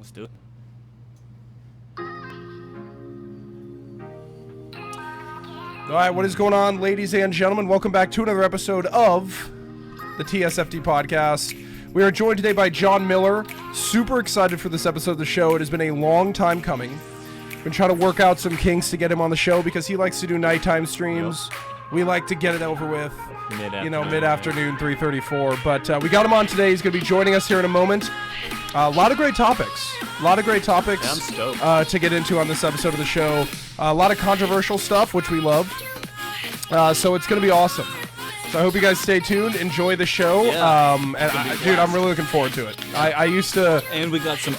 Let's do it. All right, what is going on, ladies and gentlemen? Welcome back to another episode of the TSFD podcast. We are joined today by John Miller. Super excited for this episode of the show. It has been a long time coming. Been trying to work out some kinks to get him on the show because he likes to do nighttime streams. Yep. We like to get it over with, mid-afternoon, 3:34. But we got him on today. He's going to be joining us here in a moment. A lot of great topics. Yeah, I'm stoked. To get into on this episode of the show. A lot of controversial stuff, which we love. So it's going to be awesome. So I hope you guys stay tuned. Enjoy the show. Yeah, dude, I'm really looking forward to it. I used to... And we got some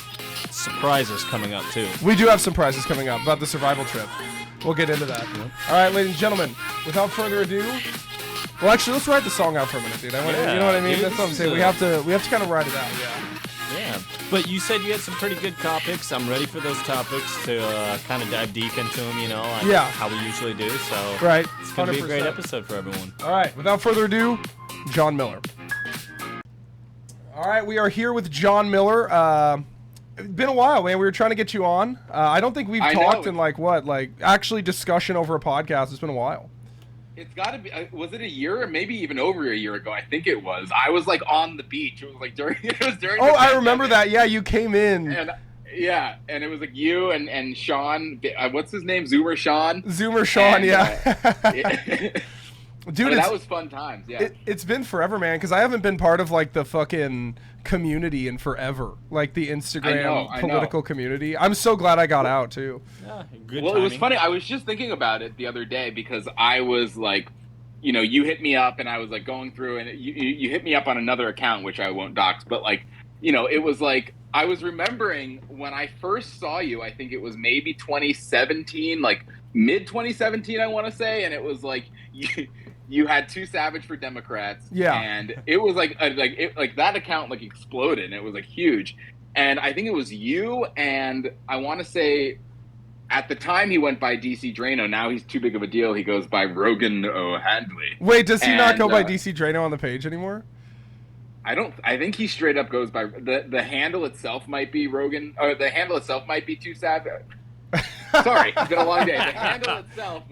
surprises coming up, too. We do have some prizes coming up about the survival trip. We'll get into that. Yep. All right, ladies and gentlemen, without further ado... Well, actually, let's write the song out for a minute, dude. You know what I mean? That's what I'm saying. We have to kind of write it out, Yeah, but you said you had some pretty good topics. I'm ready for those topics to kind of dive deep into them, how we usually do. So right. It's going to be a great episode for everyone. All right, without further ado, John Miller. All right, we are here with John Miller. It's been a while, man. We were trying to get you on. I don't think we've talked in actually discussion over a podcast. It's been a while. It's got to be. Was it a year or maybe even over a year ago? I think it was. I was on the beach. It was during. Oh, I remember that. Yeah, you came in. And it was you and Sean. What's his name? Zoomer Sean. Yeah. Dude, that was fun times. Yeah. It's been forever, man. Because I haven't been part of the fucking community in forever, the Instagram political community. I'm so glad I got out too. Yeah, good. Well, timing. It was funny. I was just thinking about it the other day because I was you hit me up and I was going through and you hit me up on another account which I won't dox, but it was I was remembering when I first saw you. I think it was maybe 2017, mid 2017, I want to say, and it was you had Too Savage for Democrats, and it was that account exploded, and it was huge, and I think it was you, and I want to say at the time he went by DC Drano. Now he's too big of a deal. He goes by Rogan O'Handley. Wait, does he not go by DC Drano on the page anymore? I think he straight up goes by the handle itself might be Rogan, or the handle itself might be Too Savage. Sorry, it's been a long day. The handle itself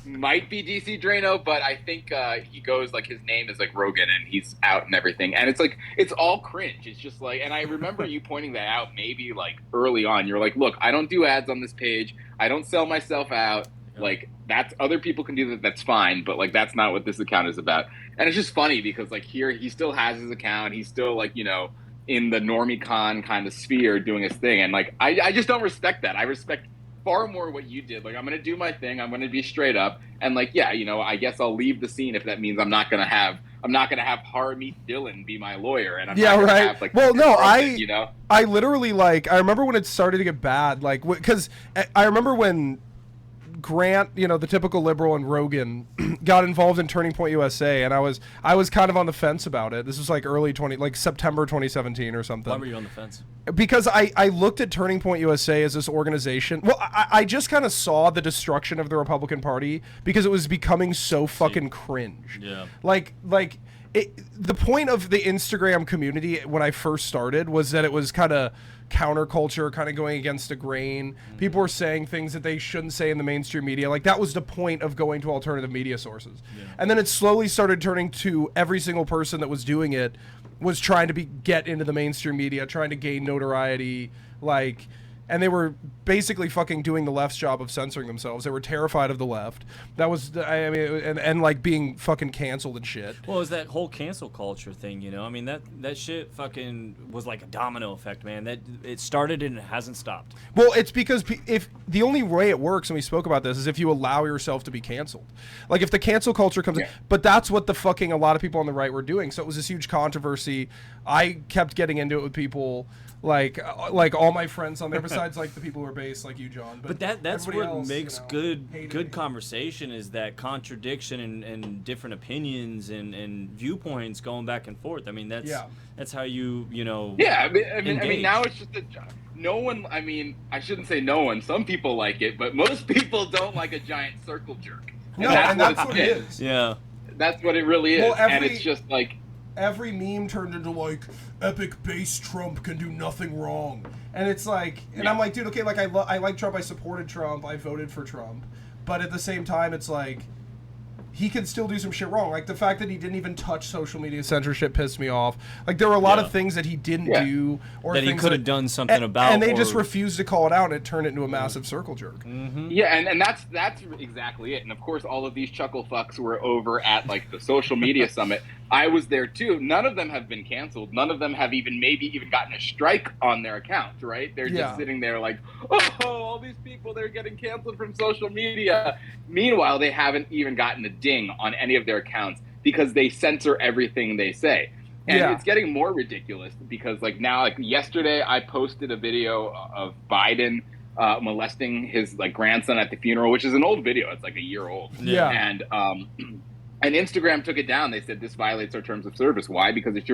might be DC Drano, but I think he goes his name is Rogan, and he's out and everything. And it's all cringe. It's just and I remember you pointing that out maybe early on. You're look, I don't do ads on this page. I don't sell myself out. That's other people can do that. That's fine, but that's not what this account is about. And it's just funny because here he still has his account. He's still in the normie-con kind of sphere doing his thing. And I just don't respect that. I respect far more what you did. I'm going to do my thing. I'm going to be straight up. And I guess I'll leave the scene if that means I'm not going to have Harmeet Dillon be my lawyer. And I'm not going to have well, no, I literally I remember when it started to get bad, because I remember when Grant, the typical liberal, and Rogan got involved in Turning Point USA, and I was kind of on the fence about it. This was early September 2017 or something. Why were you on the fence? Because I looked at Turning Point USA as this organization. Well, I just kind of saw the destruction of the Republican Party because it was becoming so fucking cringe. Yeah. The point of the Instagram community when I first started was that it was kind of counterculture, kind of going against the grain. People were saying things that they shouldn't say in the mainstream media. That was the point of going to alternative media sources. Yeah. And then it slowly started turning to every single person that was doing it was trying to get into the mainstream media, trying to gain notoriety, and they were basically fucking doing the left's job of censoring themselves. They were terrified of the left. That was, and being fucking canceled and shit. Well, it was that whole cancel culture thing, that shit fucking was like a domino effect, man. That it started and it hasn't stopped. Well, it's because if the only way it works, and we spoke about this, is if you allow yourself to be canceled. If the cancel culture comes in, but that's what a lot of people on the right were doing. So it was this huge controversy. I kept getting into it with people. All my friends on there, besides the people who are based like you, John. But that's what makes good conversation is that contradiction and different opinions and viewpoints going back and forth. I mean, that's how you. Yeah, I mean, now it's just no one. I mean, I shouldn't say no one. Some people like it, but most people don't like a giant circle jerk. And that's what it is. Yeah, that's what it really is, and it's just every meme turned into like epic base Trump can do nothing wrong, and it's like, and I'm like, dude, okay, like I like Trump, I supported Trump, I voted for Trump, but at the same time, it's like, he can still do some shit wrong. Like, the fact that he didn't even touch social media censorship pissed me off. Like, there were a lot of things that he didn't do, or that things he could have done something about, and they just refused to call it out, and it turned it into a massive circle jerk. Yeah, and that's exactly it. And of course, all of these chuckle fucks were over at like the social media summit. I was there too. None of them have been canceled. None of them have maybe even gotten a strike on their account, right? They're just sitting there like, oh, all these people, they're getting canceled from social media. Meanwhile, they haven't even gotten a ding on any of their accounts because they censor everything they say. And it's getting more ridiculous because like now, like yesterday, I posted a video of Biden molesting his like grandson at the funeral, which is an old video. It's like a year old. Yeah. And Instagram took it down. They said this violates our terms of service. Why? Because it's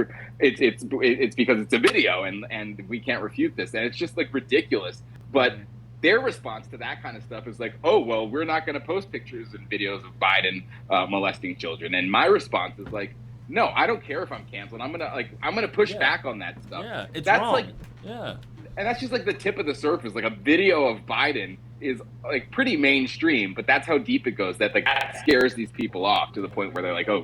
because it's a video and we can't refute this. And it's just like ridiculous. But their response to that kind of stuff is like, oh, well, we're not going to post pictures and videos of Biden molesting children. And my response is like, no, I don't care if I'm canceled. I'm gonna push back on that stuff. Yeah, it's that's wrong. Like, yeah. And that's just like the tip of the surface. Like a video of Biden is like pretty mainstream, but that's how deep it goes. That like that scares these people off to the point where they're like, oh,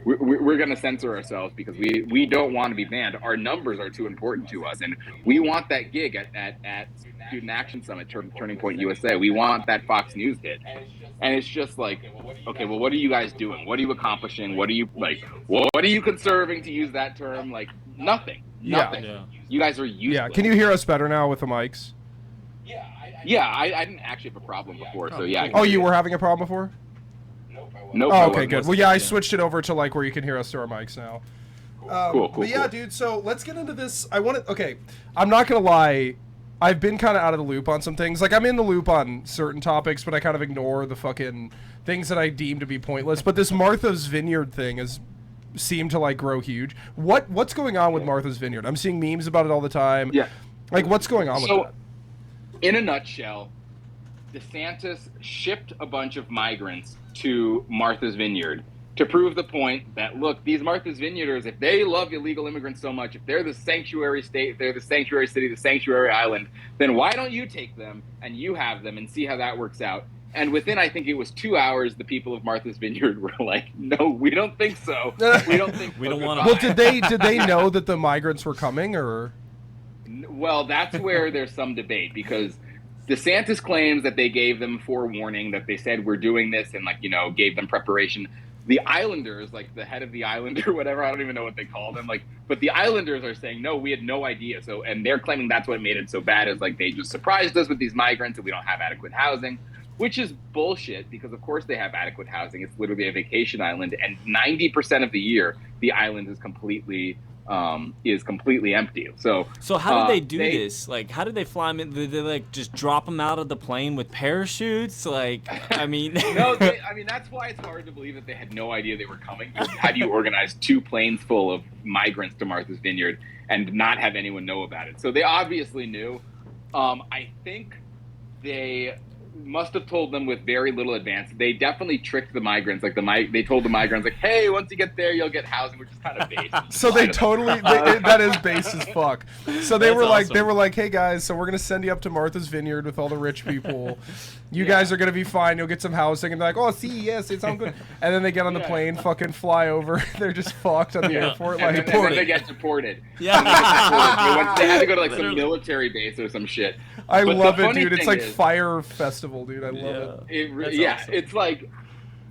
we're going to censor ourselves because we don't want to be banned. Our numbers are too important to us, and we want that gig at Student Action Summit, Turning Point USA. We want that Fox News hit, and it's just like, okay, well, what are you guys doing? What are you accomplishing? What are you like? What are you conserving, to use that term? Like nothing. Yeah. You guys are useless. Yeah. Can you hear us better now with the mics? I didn't actually have a problem before, so yeah. Oh, you were having a problem before? Nope. Oh, okay, good. Well, yeah, I switched it over to like where you can hear us through our mics now. Cool. But yeah, dude. So let's get into this. Okay, I'm not gonna lie. I've been kind of out of the loop on some things. Like, I'm in the loop on certain topics, but I kind of ignore the fucking things that I deem to be pointless. But this Martha's Vineyard thing has seemed to like grow huge. What's going on with Martha's Vineyard? I'm seeing memes about it all the time. Yeah. Like, what's going on with that? In a nutshell, DeSantis shipped a bunch of migrants to Martha's Vineyard to prove the point that, look, these Martha's Vineyarders, if they love illegal immigrants so much, if they're the sanctuary state, if they're the sanctuary city, the sanctuary island, then why don't you take them and you have them and see how that works out? And within, I think it was 2 hours, the people of Martha's Vineyard were like, no, we don't think so. We don't think we don't want to. Well, did they know that the migrants were coming, or? Well, that's where there's some debate, because DeSantis claims that they gave them forewarning, that they said we're doing this and, like, you know, gave them preparation. The Islanders, like the head of the island or whatever, I don't even know what they call them, like, but the Islanders are saying, no, we had no idea. So, and they're claiming that's what made it so bad, is like they just surprised us with these migrants and we don't have adequate housing, which is bullshit, because of course they have adequate housing. It's literally a vacation island, and 90% of the year the island is completely empty. So how did they do this? Like, how did they fly them in? Did they like just drop them out of the plane with parachutes? Like, I mean, no, that's why it's hard to believe that they had no idea they were coming. How do you organize 2 planes full of migrants to Martha's Vineyard and not have anyone know about it? So they obviously knew. I think they must have told them with very little advance. They definitely tricked the migrants. Like they told the migrants, like, hey, once you get there, you'll get housing, which is kind of base. So they totally that is base as fuck. So they were like, hey guys, so we're gonna send you up to Martha's Vineyard with all the rich people. You guys are gonna be fine. You'll get some housing, and they're like, oh, see, yes, it sounds good. And then they get on the plane, fucking fly over. They're just fucked on the airport. And like, then they get deported. Yeah. They had to go to like some military base or some shit. I love it, dude. It's like Fire Festival, dude. I love it. Awesome. It's like,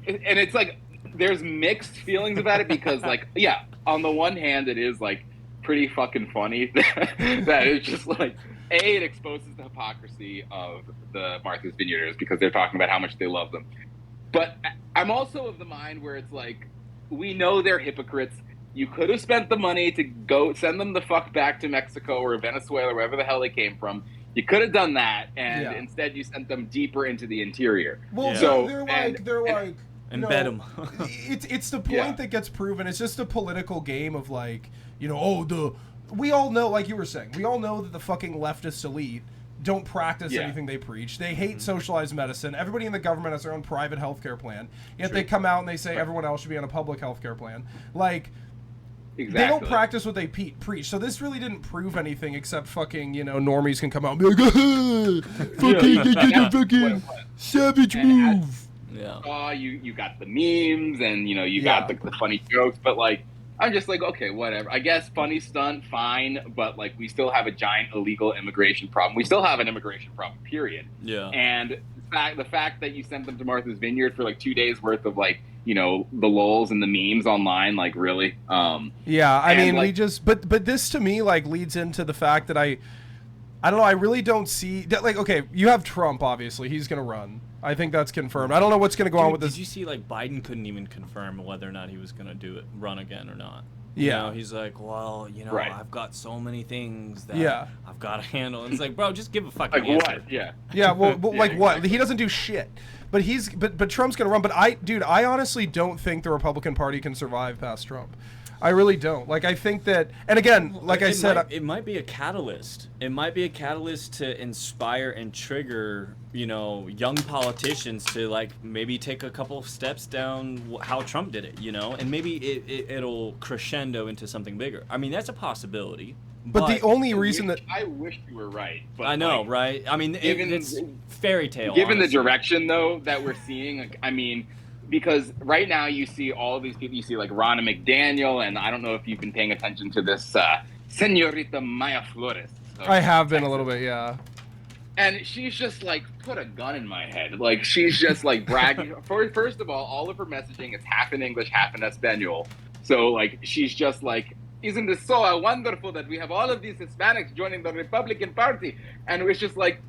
and it's like, there's mixed feelings about it, because like, yeah, on the one hand, it is like pretty fucking funny that it's just like, it exposes the hypocrisy of the Martha's Vineyarders because they're talking about how much they love them. But I'm also of the mind where it's like, we know they're hypocrites. You could have spent the money to go send them the fuck back to Mexico or Venezuela, wherever the hell they came from. You could have done that, and instead you sent them deeper into the interior. Well, so they're like, embed them. it's the point that gets proven. It's just a political game of like, you know, we all know, like you were saying, we all know that the fucking leftist elite don't practice anything they preach. They hate socialized medicine. Everybody in the government has their own private healthcare plan. Yet they come out and they say everyone else should be on a public healthcare plan. Like, Exactly. They don't practice what they preach. So this really didn't prove anything except fucking, normies can come out and be like, fucking savage move. Yeah. You got the memes and, you got the funny jokes, but, like, I'm just like, okay, whatever. I guess funny stunt, fine, but, like, we still have a giant illegal immigration problem. We still have an immigration problem, period. Yeah. And the fact that you sent them to Martha's Vineyard for, like, 2 days worth of, like, the lols and the memes online, like, really. Yeah, I mean, like, but this to me, like, leads into the fact that I don't know, I really don't see that, like, okay, you have Trump, obviously, he's gonna run. I think that's confirmed. I don't know what's gonna go on with this. Did you see, like, Biden couldn't even confirm whether or not he was gonna run again or not? Yeah. He's like, well, right. I've got so many things that I've got to handle. And it's like, bro, just give a fucking answer. What? Yeah. Yeah, well, like, what? Exactly. He doesn't do shit. But but Trump's gonna run. But I honestly don't think the Republican Party can survive past Trump. I really don't. Like, I think that, and again, like I said, it might be a catalyst. It might be a catalyst to inspire and trigger, young politicians to, like, maybe take a couple of steps down how Trump did it, and maybe it'll crescendo into something bigger. I mean, that's a possibility. But the only reason that I wish you were right. But, I know, like, right? I mean, it's fairy tale. Given honestly. the direction, though, that we're seeing, like, I mean, because right now you see all of these people. You see, like, Ronna McDaniel, and I don't know if you've been paying attention to this Senorita Maya Flores. I have been a little bit, yeah. And she's just, like, put a gun in my head. Like, she's just, like, bragging. First of all of her messaging is half in English, half in Espanol. So, like, she's just like, isn't it so wonderful that we have all of these Hispanics joining the Republican Party? And it's just like,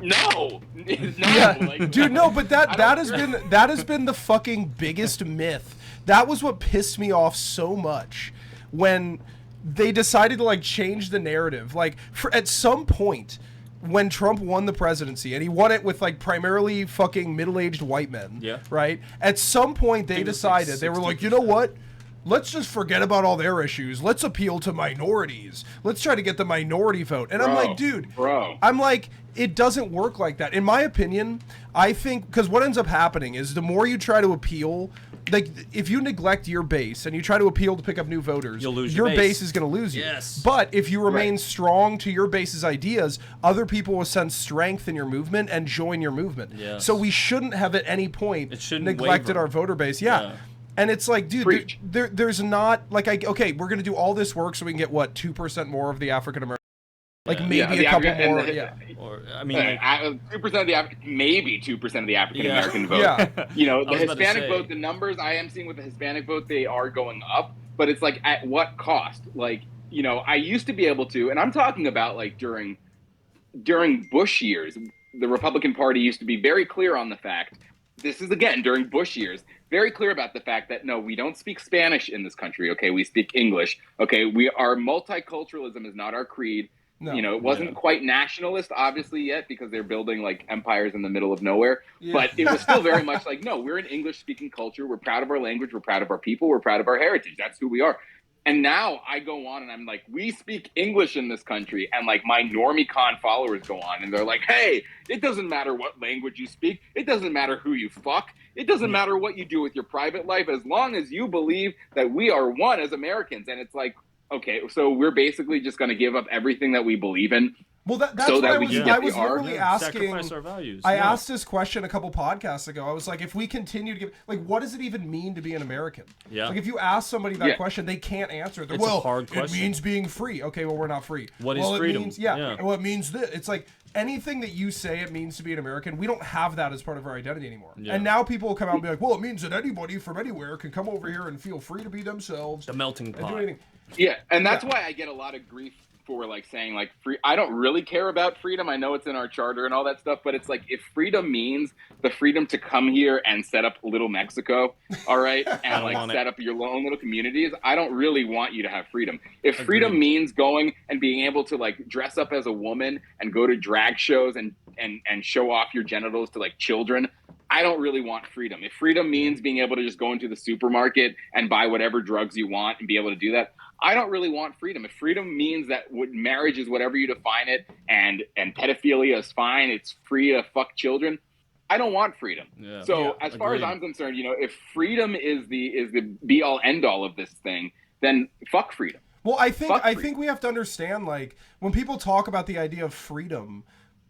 no. Yeah, like, dude, no, but that has been the fucking biggest myth. That was what pissed me off so much when they decided to, like, change the narrative. Like, at some point when Trump won the presidency, and he won it with, like, primarily fucking middle-aged white men, right? At some point they decided, they were like, you know what? Let's just forget about all their issues. Let's appeal to minorities. Let's try to get the minority vote. And I'm like, dude, I'm like, it doesn't work like that. In my opinion, I think, because what ends up happening is the more you try to appeal, like, if you neglect your base and you try to appeal to pick up new voters, you'll lose your base is going to lose you. Yes. But if you remain strong to your base's ideas, other people will sense strength in your movement and join your movement. Yes. So we shouldn't have at any point neglected waver. our voter base. Yeah. And it's like, dude, there's not, like, okay, we're going to do all this work so we can get, what, 2% more of the African American, like, maybe a couple more, Or, I mean, 2% of the maybe 2% of the African American vote. The Hispanic vote, the numbers I am seeing with the Hispanic vote, they are going up, but it's like, at what cost? Like, I used to be able to, and I'm talking about, like, during Bush years, the Republican Party used to be very clear on the fact. This is, again, during Bush years, very clear about the fact that, no, we don't speak Spanish in this country, okay? We speak English, okay? Our multiculturalism is not our creed. No, it wasn't quite nationalist, obviously, yet, because they're building, like, empires in the middle of nowhere. Yeah. But it was still very much like, no, we're an English-speaking culture. We're proud of our language. We're proud of our people. We're proud of our heritage. That's who we are. And now I go on and I'm like, we speak English in this country. And, like, my normie con followers go on and they're like, hey, it doesn't matter what language you speak. It doesn't matter who you fuck. It doesn't matter what you do with your private life, as long as you believe that we are one as Americans. And it's like, okay, so we're basically just going to give up everything that we believe in. Well, that's so what that I was literally asking. Sacrifice our values. I asked this question a couple podcasts ago. I was like, if we continue to give, like, what does it even mean to be an American? Yeah. Like, if you ask somebody that question, they can't answer it. It's a hard question. It means being free. Okay, well, we're not free. What is freedom? It means, well, it means this. It's like, anything that you say it means to be an American, we don't have that as part of our identity anymore. Yeah. And now people will come out and be like, well, it means that anybody from anywhere can come over here and feel free to be themselves. The melting pot. Yeah, and that's why I get a lot of grief for, like, saying, like, free. I don't really care about freedom. I know it's in our charter and all that stuff, but it's like, if freedom means the freedom to come here and set up little Mexico, all right, and, like, set up your own little communities, I don't really want you to have freedom. If freedom means going and being able to, like, dress up as a woman and go to drag shows and show off your genitals to, like, children, I don't really want freedom. If freedom means being able to just go into the supermarket and buy whatever drugs you want and be able to do that, I don't really want freedom. If freedom means that marriage is whatever you define it, and pedophilia is fine, it's free to fuck children, I don't want freedom. As far as I'm concerned, if freedom is the be all end all of this thing, then fuck freedom. Well, I think we have to understand, like, when people talk about the idea of freedom,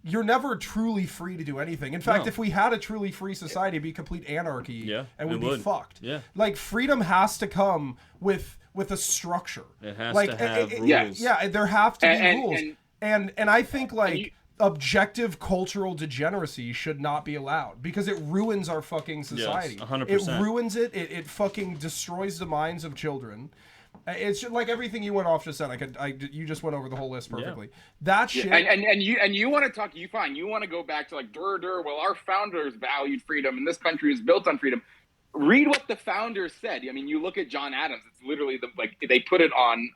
you're never truly free to do anything. In fact, if we had a truly free society, it'd be complete anarchy, and we'd be fucked. Yeah. Like, freedom has to come with a structure. It has like, to have rules. Yeah, there have to be rules. And I think, like, you, objective cultural degeneracy should not be allowed because it ruins our fucking society. Yes, 100%. It ruins it. It fucking destroys the minds of children. It's just like everything you went off just said. You just went over the whole list perfectly. Yeah. That shit. And you want to talk. You want to go back to like well, our founders valued freedom, and this country is built on freedom. Read what the founders said. I mean, you look at John Adams. It's literally they put it on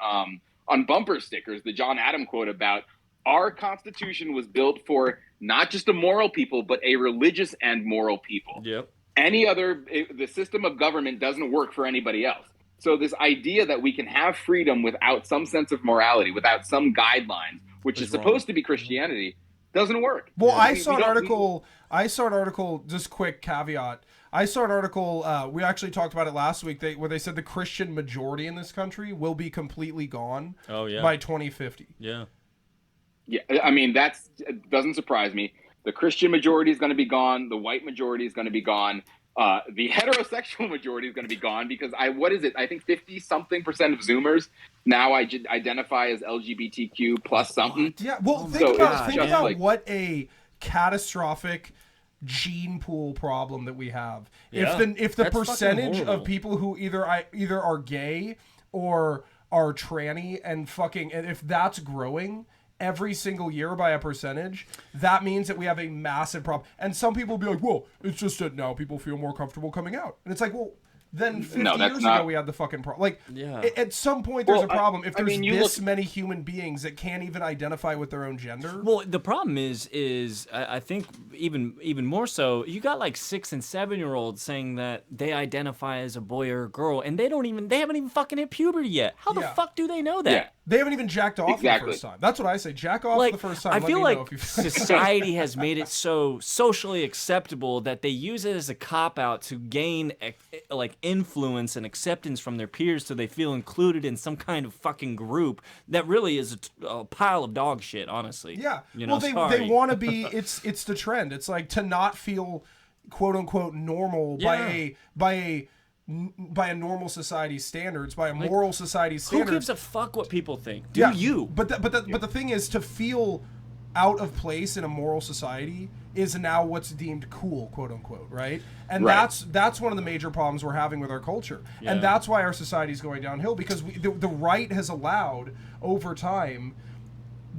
bumper stickers. The John Adams quote about our Constitution was built for not just a moral people, but a religious and moral people. Yep. The system of government doesn't work for anybody else. So this idea that we can have freedom without some sense of morality, without some guidelines, which is supposed to be Christianity, doesn't work. Well, I saw an article, just quick caveat. I saw an article, we actually talked about it last week, where they said the Christian majority in this country will be completely gone by 2050. Yeah. Yeah, I mean, doesn't surprise me. The Christian majority is going to be gone. The white majority is going to be gone. The heterosexual majority is going to be gone because I think 50-something% of Zoomers now identify as LGBTQ plus something. Yeah, well, think about what a catastrophic gene pool problem that we have. Yeah, if the percentage of people who either are gay or are tranny and if that's growing every single year by a percentage, that means that we have a massive problem. And some people will be like, well, it's just that now people feel more comfortable coming out. And it's like, well, then 50 years ago we had the fucking problem. Like, at some point there's a problem. If there's many human beings that can't even identify with their own gender. Well, the problem is I think even more so, you got like 6 and 7-year-olds saying that they identify as a boy or a girl, and they haven't even fucking hit puberty yet. How the fuck do they know that? Yeah. They haven't even jacked off for the first time. That's what I say. Jack off for the first time. I feel like society has made it so socially acceptable that they use it as a cop-out to gain like influence and acceptance from their peers so they feel included in some kind of fucking group that really is a pile of dog shit, honestly. Yeah. Well, they want to be, it's the trend. It's like to not feel quote unquote normal by a normal society's standards, by a moral society's standards. Who gives a fuck what people think? Do you? But the thing is, to feel out of place in a moral society is now what's deemed cool, quote unquote, right? And that's one of the major problems we're having with our culture, and that's why our society's going downhill, because the right has allowed over time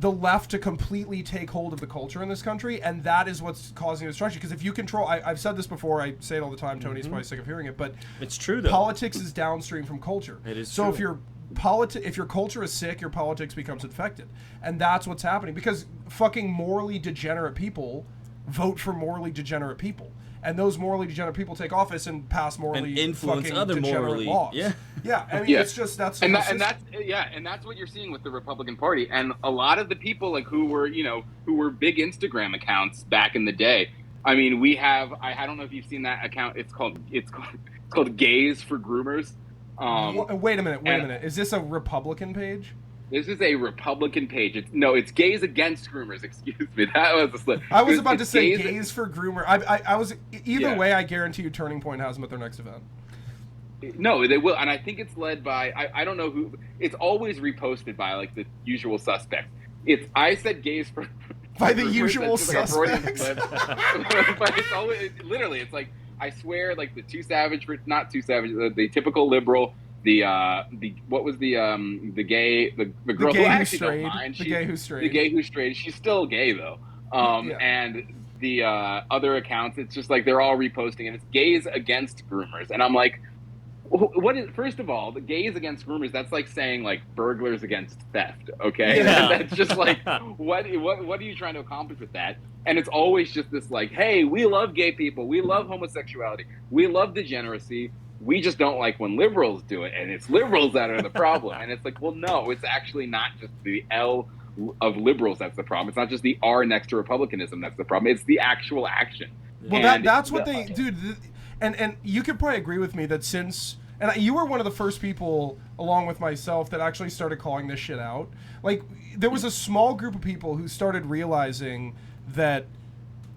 the left to completely take hold of the culture in this country, and that is what's causing the destruction. Because if you control, I've said this before, I say it all the time, Tony's probably sick of hearing it, but it's true though. Politics is downstream from culture. It is so true. If your culture is sick, your politics becomes infected, and that's what's happening, because fucking morally degenerate people vote for morally degenerate people, and those morally degenerate people take office and pass morally and influence fucking other degenerate morally laws. Yeah, I mean, it's just that's and that's what you're seeing with the Republican Party, and a lot of the people like who were big Instagram accounts back in the day. I mean, we have I don't know if you've seen that account. It's called Gays for Groomers. Wait a minute. Is this a Republican page? This is a Republican page. It's Gays Against Groomers. Excuse me. That was a slip. I was about to say Gays for Groomer. I was either way. I guarantee you, Turning Point has them at their next event. No, they will, and I think it's led by I don't know who. It's always reposted by like the usual suspects. I said Gays for by the usual suspects. But it's always literally. It's like I swear, like the not too savage, the typical liberal. The what was the gay the girl who actually don't mind. The gay who's straight. The gay who's straight. She's still gay though. And the other accounts, it's just like they're all reposting, and it's Gays Against Groomers, and I'm like, what is? First of all, the Gays Against Groomers. That's like saying like burglars against theft. Okay, that's just like what are you trying to accomplish with that? And it's always just this like, hey, we love gay people, we love homosexuality, we love degeneracy. We just don't like when liberals do it, and it's liberals that are the problem. And it's like, well, no, it's actually not just the L of liberals that's the problem. It's not just the R next to republicanism that's the problem. It's the actual action. Well, that's what they do. And you could probably agree with me that since and you were one of the first people, along with myself, that actually started calling this shit out. Like, there was a small group of people who started realizing that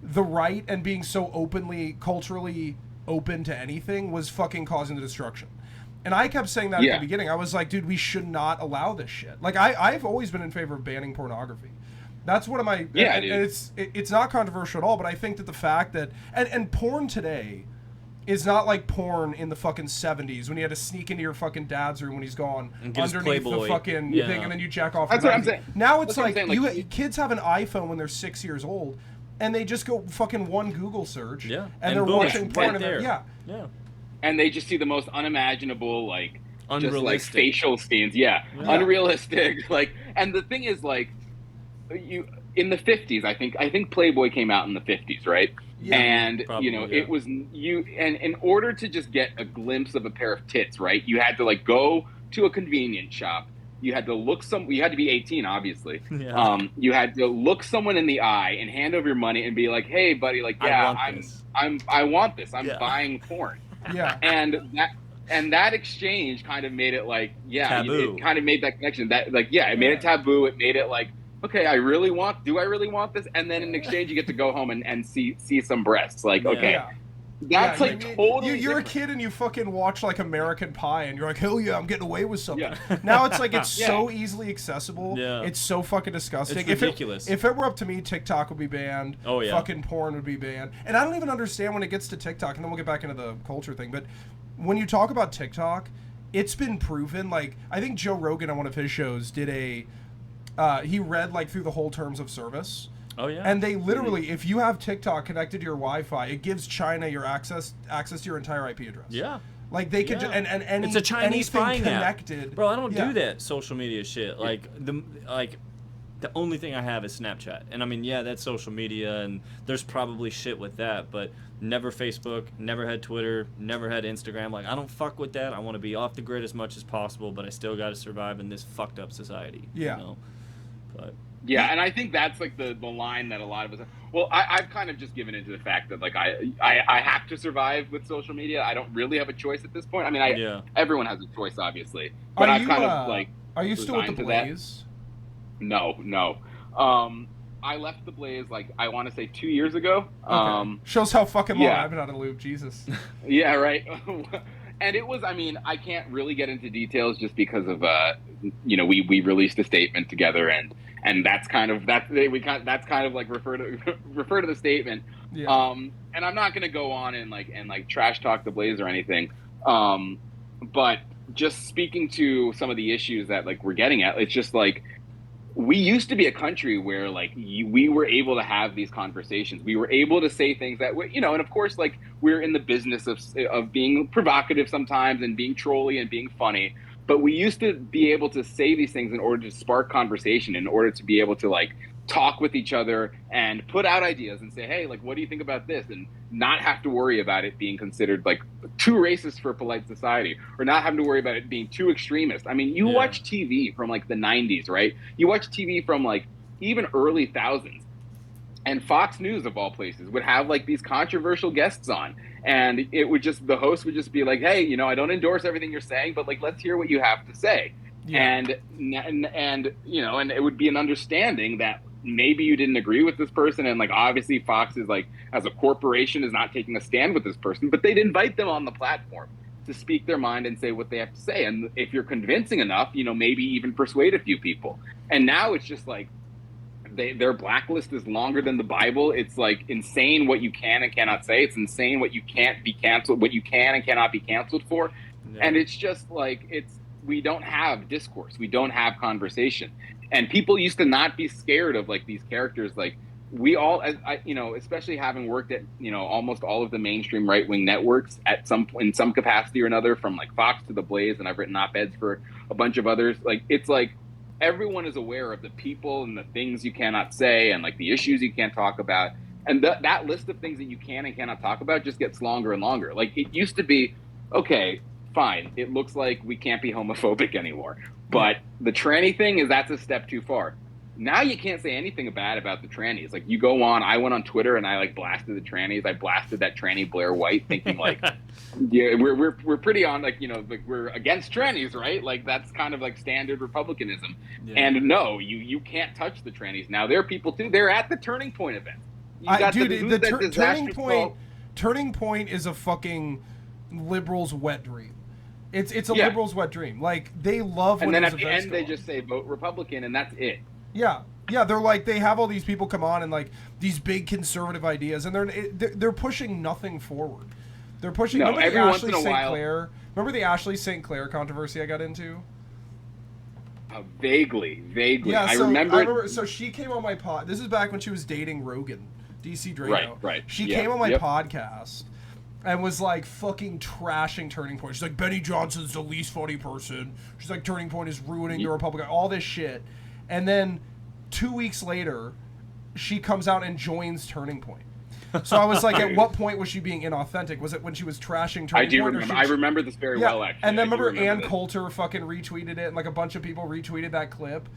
the right and being so openly, culturally open to anything was fucking causing the destruction. And I kept saying that at the beginning. I was like, dude, we should not allow this shit. Like, I've always been in favor of banning pornography. That's one of my... and it's not controversial at all, but I think that the fact that... And porn today is not like porn in the fucking 70s when you had to sneak into your fucking dad's room when he's gone underneath the fucking thing and then you jack off. That's what I'm saying. Now it's like, kids have an iPhone when they're 6 years old and they just go fucking one Google search and they're watching porn and they're... And they just see the most unimaginable, like, just like facial scenes. Unrealistic. Like, and the thing is, like, in the 50s, I think Playboy came out in the 50s, right? And it was and in order to just get a glimpse of a pair of tits, right, you had to like go to a convenience shop. You had to you had to be 18, obviously. You had to look someone in the eye and hand over your money and be like, "Hey, buddy, like, I want this. I'm buying porn." And that exchange kind of made it like, taboo. It kind of made that connection. That like, it made it taboo. It made it like, okay, do I really want this? And then in exchange, you get to go home and see some breasts. Like, okay, that's like totally. You're a kid and you fucking watch like American Pie and you're like, hell yeah, I'm getting away with something. Now it's like it's so easily accessible. It's so fucking disgusting. It's ridiculous. If it were up to me, TikTok would be banned. Fucking porn would be banned. And I don't even understand when it gets to TikTok. And then we'll get back into the culture thing. But when you talk about TikTok, it's been proven. Like, I think Joe Rogan on one of his shows did he read like through the whole terms of service. And they literally, if you have TikTok connected to your Wi-Fi, it gives China your access to your entire IP address. Like they could, and any, it's a Chinese spying connected. App. Bro, I don't do that social media shit. Like the only thing I have is Snapchat, and I mean, that's social media, and there's probably shit with that, but never Facebook, never had Twitter, never had Instagram. Like, I don't fuck with that. I want to be off the grid as much as possible, but I still got to survive in this fucked up society. You know? But. Yeah, and I think that's like the line that a lot of us. Well, I've kind of just given into the fact that like I have to survive with social media. I don't really have a choice at this point. I mean, everyone has a choice, obviously. But I've kind of like. Are you still with the Blaze? No. I left the Blaze like I want to say 2 years ago. Shows how fucking long I've been out of the loop. Jesus. Yeah, right. And it was, I mean, I can't really get into details just because of, we released a statement together, and that's kind of like refer to the statement. And I'm not gonna go on and trash talk the Blaze or anything, but just speaking to some of the issues that like we're getting at, it's just like. We used to be a country where, like, we were able to have these conversations. We were able to say things that, and of course, like, we're in the business of being provocative sometimes and being trolly and being funny. But we used to be able to say these things in order to spark conversation, in order to be able to, like, talk with each other and put out ideas and say, hey, like, what do you think about this? And not have to worry about it being considered, like, too racist for polite society, or not having to worry about it being too extremist. I mean, you watch TV from, like, the 90s, right? You watch TV from, like, even early thousands. And Fox News, of all places, would have, like, these controversial guests on. And it would just, the host would just be like, hey, I don't endorse everything you're saying, but, like, let's hear what you have to say. And it would be an understanding that maybe you didn't agree with this person, and like obviously Fox is like as a corporation is not taking a stand with this person, but they'd invite them on the platform to speak their mind and say what they have to say. And if you're convincing enough, maybe even persuade a few people. And now it's just like their blacklist is longer than the Bible. It's like insane what you can and cannot say. It's insane what you can't be canceled, what you can and cannot be canceled for. And it's just like we don't have discourse. We don't have conversation. And people used to not be scared of like these characters. Like we all, especially having worked at, almost all of the mainstream right-wing networks in some capacity or another, from like Fox to the Blaze, and I've written op-eds for a bunch of others. Like, it's like everyone is aware of the people and the things you cannot say and like the issues you can't talk about. And that list of things that you can and cannot talk about just gets longer and longer. Like it used to be, okay, fine, it looks like we can't be homophobic anymore. But the tranny thing that's a step too far. Now you can't say anything bad about the trannies. Like, you go on, I went on Twitter and I like blasted the trannies. I blasted that tranny Blair White, thinking like, yeah, we're pretty on, like, you know, like, we're against trannies, right? Like, that's kind of like standard Republicanism. Yeah. And no, you can't touch the trannies. Now they're people too. They're at the Turning Point event. Turning Point is a fucking liberal's wet dream. It's a Yeah. liberal's wet dream. Like, they love when And then those at the events end go they on. just say vote Republican, and that's it. Yeah, they're like, they have all these people come on and like these big conservative ideas, and they're pushing nothing forward. They're pushing. No, Remember every the once Ashley in a St. while- Clair? Remember the Ashley St. Clair controversy I got into? Vaguely. Yeah, I so remember. So she came on my pod. This is back when she was dating Rogan, DC Drano. Right. She Yeah, came on my yep. podcast and was like fucking trashing Turning Point. She's like, Benny Johnson's the least funny person. She's like, Turning Point is ruining the Republican. All this shit, and then 2 weeks later, she comes out and joins Turning Point. So I was like, at what point was she being inauthentic? Was it when she was trashing Turning I do Point? remember. I remember this very well, actually. And then I do remember Ann this. Coulter fucking retweeted it, and like a bunch of people retweeted that clip.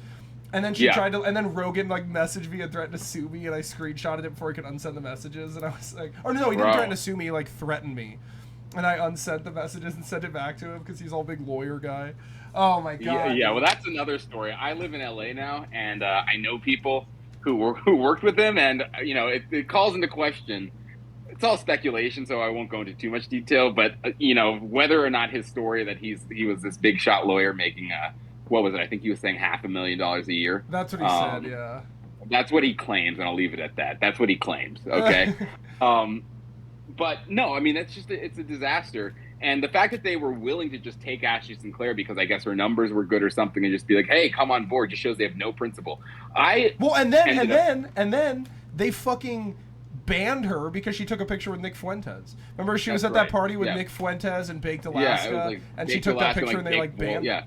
And then she Yeah. tried to, and then Rogan like messaged me and threatened to sue me, and I screenshotted it before he could unsend the messages. And I was like, oh no, he didn't Bro. threaten to sue me, he like threatened me. And I unsent the messages and sent it back to him because he's all big lawyer guy. Oh my god. Yeah. Well, that's another story. I live in LA now, and I know people who worked with him, and you know, it calls into question. It's all speculation, so I won't go into too much detail. But you know, whether or not his story that he was this big shot lawyer making what was it? I think he was saying $500,000 a year. That's what he said. Yeah. That's what he claims, and I'll leave it at that. That's what he claims. Okay. But no, I mean, it's a disaster. And the fact that they were willing to just take Ashley Sinclair because I guess her numbers were good or something, and just be like, "Hey, come on board," just shows they have no principle. And then they fucking banned her because she took a picture with Nick Fuentes. Remember, she was That's at that right. party with Yeah. Nick Fuentes and Baked Yeah, Alaska, it was like and she Baked took that Alaska, picture and they like baked bowl, banned.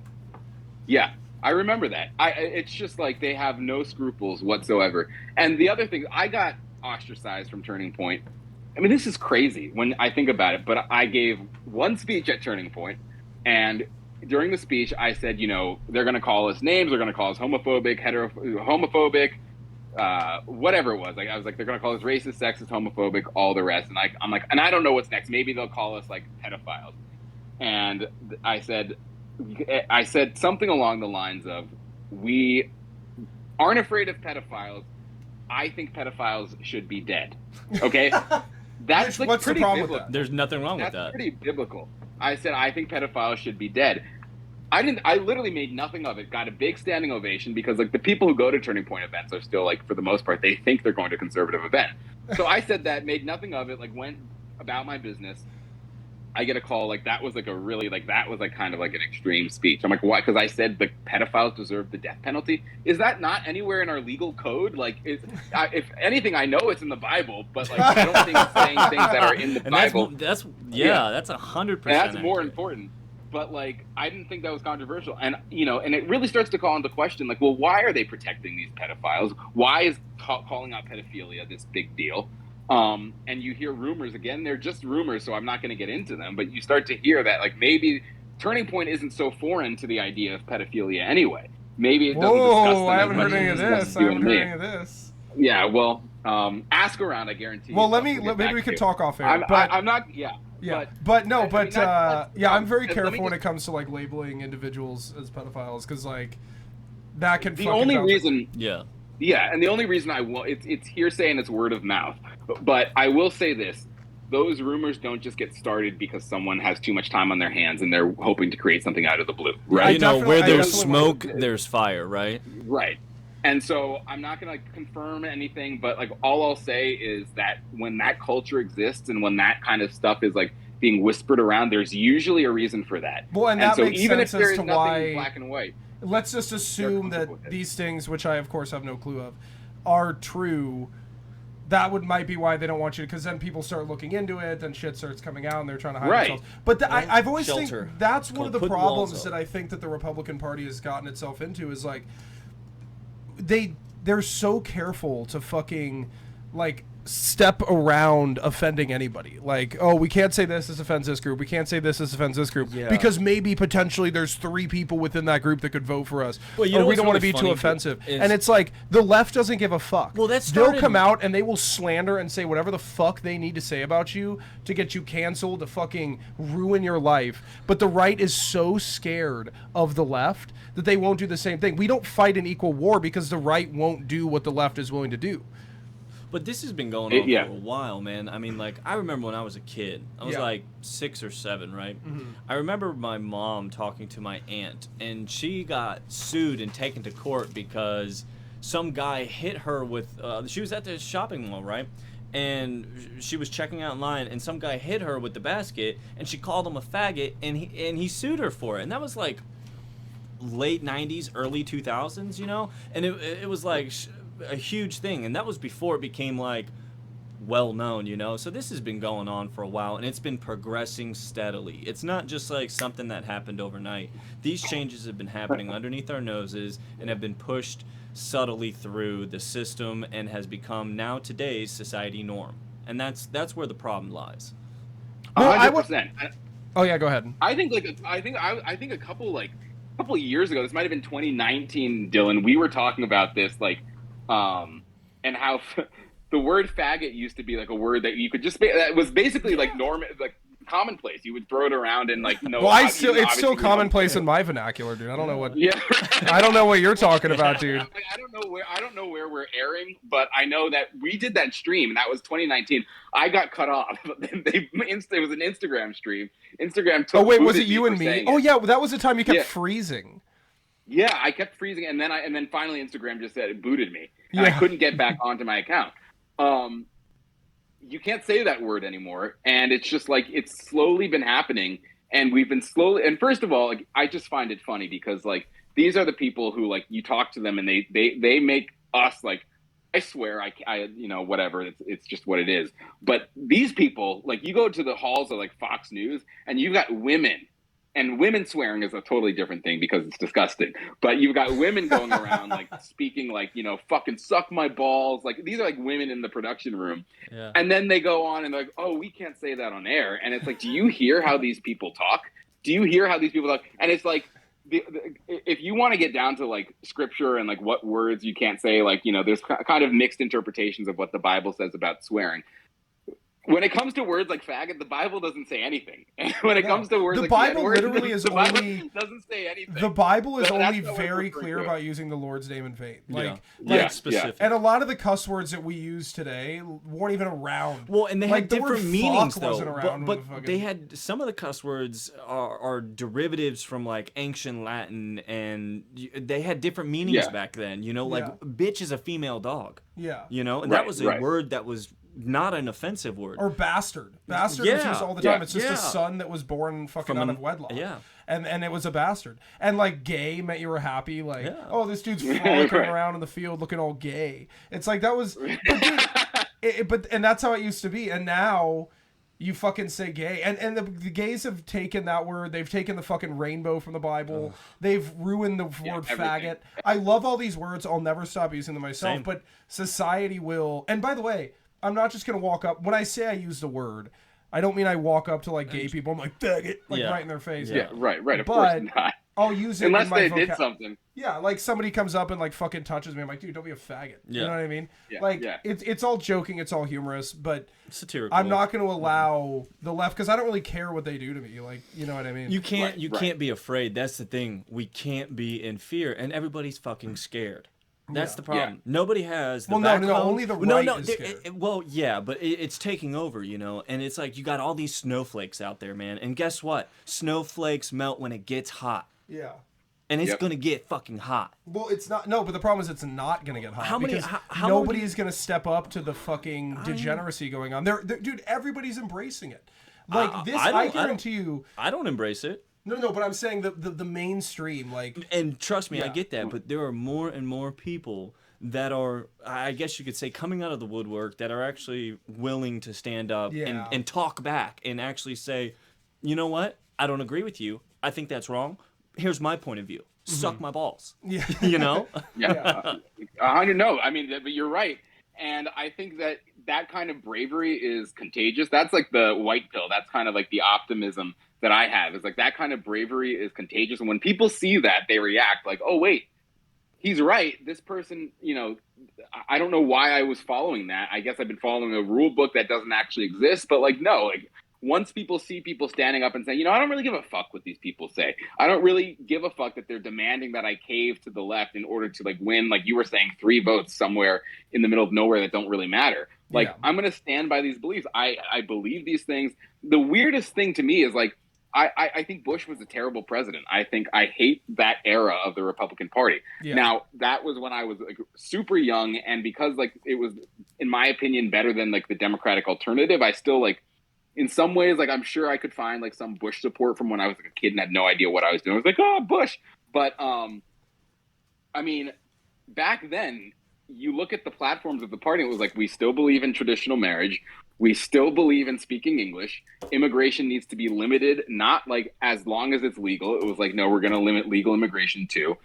Yeah, I remember that. It's just like they have no scruples whatsoever. And the other thing, I got ostracized from Turning Point. I mean, this is crazy when I think about it, but I gave one speech at Turning Point, and during the speech, I said, you know, they're going to call us names, they're going to call us homophobic, homophobic, whatever it was. Like, I was like, they're going to call us racist, sexist, homophobic, all the rest. And I'm like, and I don't know what's next. Maybe they'll call us like pedophiles. And I said something along the lines of, we aren't afraid of pedophiles. I think pedophiles should be dead. Okay? That's like What's the pretty problem with biblical. that? There's nothing wrong with That's that. pretty biblical. I said, I think pedophiles should be dead. I literally made nothing of it. Got a big standing ovation because like the people who go to Turning Point events are still like, for the most part, they think they're going to a conservative event. So I said that, made nothing of it, like went about my business. I get a call like that was like a really like that was like kind of like an extreme speech. I'm like, why? Because I said the pedophiles deserve the death penalty. Is that not anywhere in our legal code? Like, if anything, I know it's in the Bible, but like I don't think it's saying things that are in the And Bible. that's 100%. And that's more important. But like, I didn't think that was controversial, and you know, and it really starts to call into question, like, well, why are they protecting these pedophiles? Why is calling out pedophilia this big deal? And you hear rumors again; they're just rumors, so I'm not going to get into them. But you start to hear that, like, maybe Turning Point isn't so foreign to the idea of pedophilia anyway. Maybe it doesn't discuss them I as haven't much heard any as of it this. discusses I you haven't and heard me. any of this. Yeah, well, ask around. I guarantee. Well, you maybe something we back could to. talk off air. I'm not. Yeah. Yeah, But no, I mean, that's I'm very because let me careful when just- it comes to like labeling individuals as pedophiles because like that can. The fucking only bounce- reason. Yeah. Yeah, and the only reason I will it's hearsay and it's word of mouth. But I will say this: those rumors don't just get started because someone has too much time on their hands and they're hoping to create something out of the blue, right? You know, definitely- where I there's definitely smoke, want- there's fire, right? Right. And so I'm not going to confirm anything, but like all I'll say is that when that culture exists and when that kind of stuff is like being whispered around, there's usually a reason for that. Well, and that so makes even sense if there as is to nothing why. in black and white, Let's just assume that comfortable with it. these things, which I of course have no clue of, are true. That might be why they don't want you to, because then people start looking into it, then shit starts coming out, and they're trying to hide Right. themselves. But I've always Shelter. think that's one of the Put walls problems up. that I think that the Republican Party has gotten itself into is like they're so careful to fucking like step around offending anybody. Like, oh, we can't say this offends this group. We can't say this offends this group because maybe potentially there's 3 people within that group that could vote for us. Well, or we don't want to be too offensive. And it's like the left doesn't give a fuck. Well, they'll come out and they will slander and say whatever the fuck they need to say about you to get you canceled, to fucking ruin your life. But the right is so scared of the left that they won't do the same thing. We don't fight an equal war because the right won't do what the left is willing to do. But this has been going on for a while, man. I mean, like, I remember when I was a kid. I was like 6 or 7, right? Mm-hmm. I remember my mom talking to my aunt, and she got sued and taken to court because some guy hit her with... she was at the shopping mall, right? And she was checking out in line, and some guy hit her with the basket, and she called him a faggot, and he sued her for it. And that was, like, late 90s, early 2000s, you know? And it was, like... a huge thing, and that was before it became like well known, you know. So this has been going on for a while, and it's been progressing steadily. It's not just like something that happened overnight. These changes have been happening underneath our noses and have been pushed subtly through the system and has become now today's society norm, and that's where the problem lies. 100%. Oh yeah, go ahead. I think a couple of years ago, this might have been 2019, Dylan, we were talking about this, like, and how the word faggot used to be like a word that you could just that was basically like commonplace. You would throw it around and like no. Well, it's still commonplace in my vernacular, dude. I don't know what. Yeah. I don't know what you're talking about, dude. I don't know where we're airing, but I know that we did that stream, and that was 2019. I got cut off. It was an Instagram stream. Instagram. Oh wait, was it you and me? Oh yeah, that was the time you kept freezing. Yeah, I kept freezing, and then finally Instagram just said it booted me, and I couldn't get back onto my account. You can't say that word anymore, and it's just like it's slowly been happening, and we've been slowly. And first of all, like, I just find it funny because like these are the people who like you talk to them, and they make us like. I swear, I you know, whatever. It's just what it is. But these people, like, you go to the halls of like Fox News, and you've got women. And women swearing is a totally different thing because it's disgusting. But you've got women going around like speaking like, you know, fucking suck my balls. Like these are like women in the production room. Yeah. And then they go on and they're like, oh, we can't say that on air. And it's like, do you hear how these people talk? Do you hear how these people talk? And it's like, if you want to get down to like scripture and like what words you can't say, like, you know, there's kind of mixed interpretations of what the Bible says about swearing. When it comes to words like faggot, the Bible doesn't say anything. When it comes to words like Bible N-word, literally is the only Bible doesn't say anything. The Bible is only very clear about using the Lord's name in vain. Like specific. And a lot of the cuss words that we use today weren't even around. Well, and they had different meanings though. But fucking... they had some of the cuss words are derivatives from like ancient Latin, and they had different meanings back then. You know, like bitch is a female dog. Yeah. You know, and that was a word that was not an offensive word. Or bastard. Bastard is used all the time. It's just a son that was born fucking out of wedlock. Yeah. And it was a bastard. And like gay meant you were happy. Like, oh, this dude's frolicking around in the field looking all gay. It's like that was and that's how it used to be. And now you fucking say gay. And the gays have taken that word. They've taken the fucking rainbow from the Bible. Ugh. They've ruined the word faggot. I love all these words. I'll never stop using them myself. Same. But society will. And by the way, I'm not just going to walk up. When I say I use the word, I don't mean I walk up to like gay people. I'm like, faggot, like right in their face. Yeah, right. Of course not. I'll use it unless they did something. Yeah, like somebody comes up and like fucking touches me. I'm like, dude, don't be a faggot. Yeah. You know what I mean? Yeah. Like it's all joking. It's all humorous, but satirical. I'm not going to allow the left because I don't really care what they do to me. Like, you know what I mean? You can't be afraid. That's the thing. We can't be in fear, and everybody's fucking scared. That's the problem. Yeah. Nobody has the backbone. No, only the right is scared. But it's taking over, you know, and it's like you got all these snowflakes out there, man. And guess what? Snowflakes melt when it gets hot. Yeah. And it's going to get fucking hot. Well, it's not. No, but the problem is it's not going to get hot. How nobody's going to step up to the fucking degeneracy going on. Dude, everybody's embracing it. Like I guarantee you. I don't embrace it. No, but I'm saying the mainstream, like... And trust me, I get that, but there are more and more people that are, I guess you could say, coming out of the woodwork that are actually willing to stand up and talk back and actually say, you know what? I don't agree with you. I think that's wrong. Here's my point of view. Suck my balls. Yeah. You know? Yeah. 100, no, I mean, but you're right. And I think that kind of bravery is contagious. That's like the white pill. That's kind of like the optimism that I have. Is like that kind of bravery is contagious. And when people see that, they react like, oh, wait, he's right. This person, I don't know why I was following that. I guess I've been following a rule book that doesn't actually exist. But like, no, like once people see people standing up and saying, I don't really give a fuck what these people say. I don't really give a fuck that they're demanding that I cave to the left in order to like win, like you were saying, 3 votes somewhere in the middle of nowhere that don't really matter. Like, I'm going to stand by these beliefs. I believe these things. The weirdest thing to me is like, I think Bush was a terrible president. I hate that era of the Republican Party. Yeah. Now, that was when I was like super young. And because like it was, in my opinion, better than like the Democratic alternative, I still like, in some ways, like I'm sure I could find like some Bush support from when I was like a kid and had no idea what I was doing. I was like, oh, Bush. But I mean, back then, you look at the platforms of the party, it was like, we still believe in traditional marriage. We still believe in speaking English. Immigration needs to be limited, not like as long as it's legal. It was like, no, we're going to limit legal immigration too.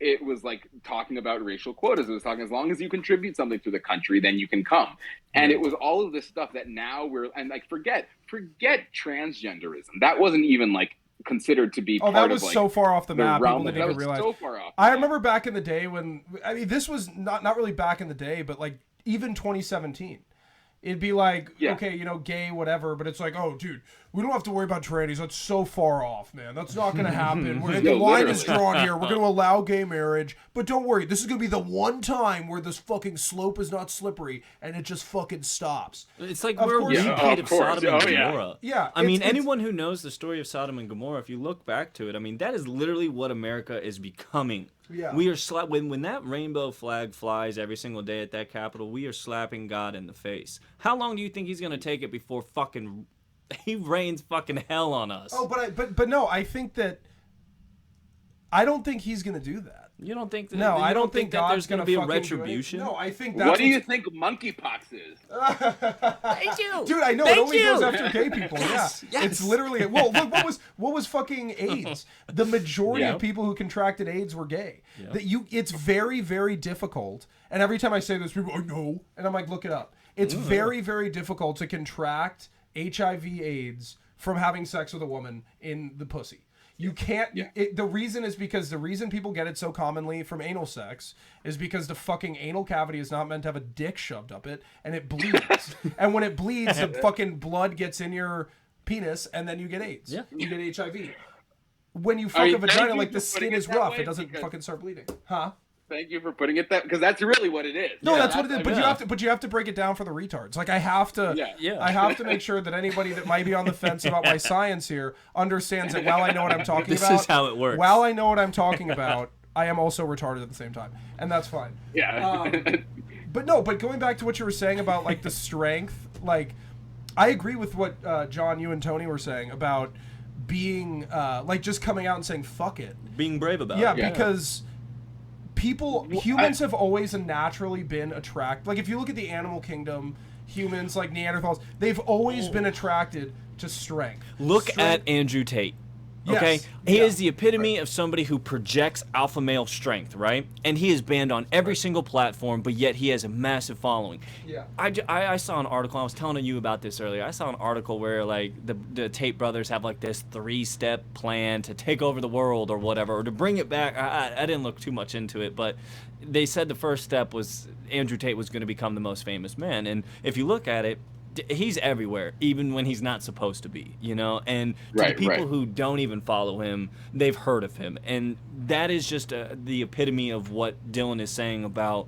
It was like talking about racial quotas. It was talking as long as you contribute something to the country, then you can come. And it was all of this stuff that now and like forget transgenderism. That wasn't even like considered to be part of, that was like, so far off the map. People didn't even realize. So far off. I remember back in the day when, I mean, this was not really back in the day, but like even 2017. It'd be like, okay, gay, whatever, but it's like, oh, dude, we don't have to worry about trannies. That's so far off, man. That's not going to happen. The line is drawn here. We're going to allow gay marriage, but don't worry. This is going to be the one time where this fucking slope is not slippery and it just fucking stops. It's like we're a repeat of Sodom and Gomorrah. Yeah. I mean, anyone who knows the story of Sodom and Gomorrah, if you look back to it, I mean, that is literally what America is becoming. Yeah. We are when that rainbow flag flies every single day at that Capitol, we are slapping God in the face. How long do you think he's gonna take it before fucking he rains fucking hell on us? Oh, but no, I think that I don't think he's gonna do that. You don't think that? No, I don't think that there's going to be a retribution. No, I think that's what do you think monkeypox is? Thank you, dude. I know it only goes after gay people. Yes. It's literally well. Look, what was fucking AIDS? The majority of people who contracted AIDS were gay. It's very, very difficult. And every time I say this, people are no, and I'm like, look it up. It's very, very difficult to contract HIV/AIDS from having sex with a woman in the pussy. You can't. The reason is because the reason people get it so commonly from anal sex is because the fucking anal cavity is not meant to have a dick shoved up it, and it bleeds. And when it bleeds, the fucking blood gets in your penis, and then you get AIDS. Yeah. You get HIV. When you fuck a vagina, like the skin is rough, it doesn't fucking start bleeding. Huh? Thank you for putting it that, because that's really what it is. No, that's what it is. But you have to break it down for the retards. Like I have to make sure that anybody that might be on the fence about my science here understands that while I know what I'm talking about, this is how it works. While I know what I'm talking about, I am also retarded at the same time, and that's fine. Yeah. But going back to what you were saying about like the strength, like I agree with what John, you and Tony were saying about being like just coming out and saying fuck it, being brave about it. Yeah, because humans have always naturally been attracted. Like if you look at the animal kingdom, humans like Neanderthals, they've always been attracted to strength. Look at Andrew Tate. Okay, he is the epitome of somebody who projects alpha male strength, right? And he is banned on every single platform, but yet he has a massive following. Yeah. I saw an article. I was telling you about this earlier. I saw an article where like the Tate brothers have like this 3-step plan to take over the world or whatever, or to bring it back. I didn't look too much into it, but they said the first step was Andrew Tate was going to become the most famous man. And if you look at it, he's everywhere, even when he's not supposed to be, and to the people who don't even follow him, they've heard of him. And that is just the epitome of what Dylan is saying about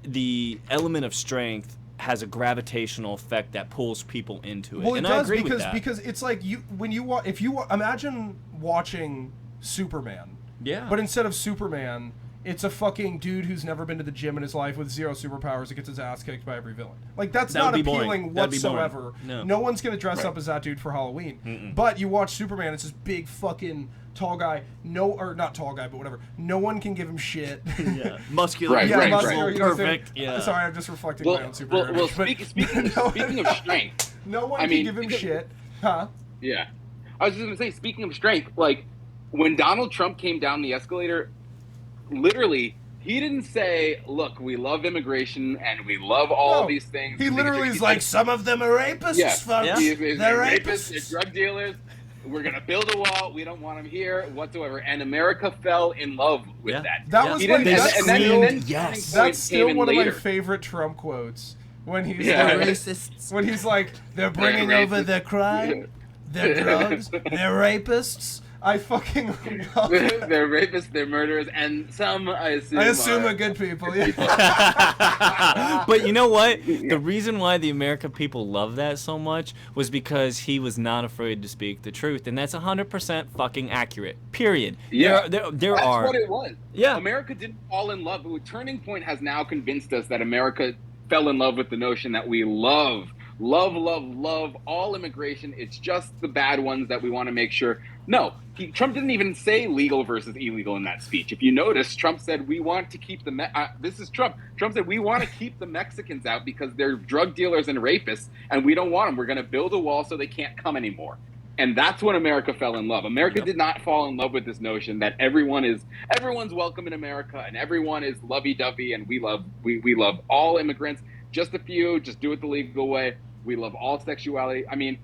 the element of strength has a gravitational effect that pulls people into it. Well, and it does I agree with that. because it's like if you imagine watching Superman. Yeah. But instead of Superman, it's a fucking dude who's never been to the gym in his life with 0 superpowers that gets his ass kicked by every villain. Like, that's not appealing whatsoever. No one's going to dress up as that dude for Halloween. Mm-mm. But you watch Superman, it's this big fucking tall guy. Not tall guy, but whatever. No one can give him shit. Yeah. Muscular. Muscular. Perfect. Yeah. Sorry, I'm just reflecting my own superhero. Well, speaking of strength. No one can give him shit. Huh? Yeah. I was just going to say, speaking of strength, like, when Donald Trump came down the escalator, literally, He didn't say, "Look, we love immigration and we love all these things." He literally is like, "Some of them are rapists, folks. They're rapists, they're drug dealers. We're gonna build a wall. We don't want them here whatsoever." And America fell in love with that. That was like that's still one of my favorite Trump quotes. When he's racists. When he's like, "They're bringing over their crime, their drugs, their rapists." I fucking love it. They're rapists, they're murderers, and some I assume are good people. Yeah. But you know what? The reason why the American people love that so much was because he was not afraid to speak the truth, and that's 100% fucking accurate. Period. Yeah, there that's are. what it was. Yeah. America didn't fall in love. Turning Point has now convinced us that America fell in love with the notion that we love all immigration. It's just the bad ones that we want to make sure. No, Trump didn't even say legal versus illegal in that speech. If you notice, Trump said we want to keep this is Trump. Trump said we want to keep the Mexicans out because they're drug dealers and rapists, and we don't want them. We're going to build a wall so they can't come anymore. And that's when America fell in love. America did not fall in love with this notion that everyone's welcome in America and everyone is lovey-dovey and we love all immigrants. Just a few, just do it the legal way. We love all sexuality. I mean,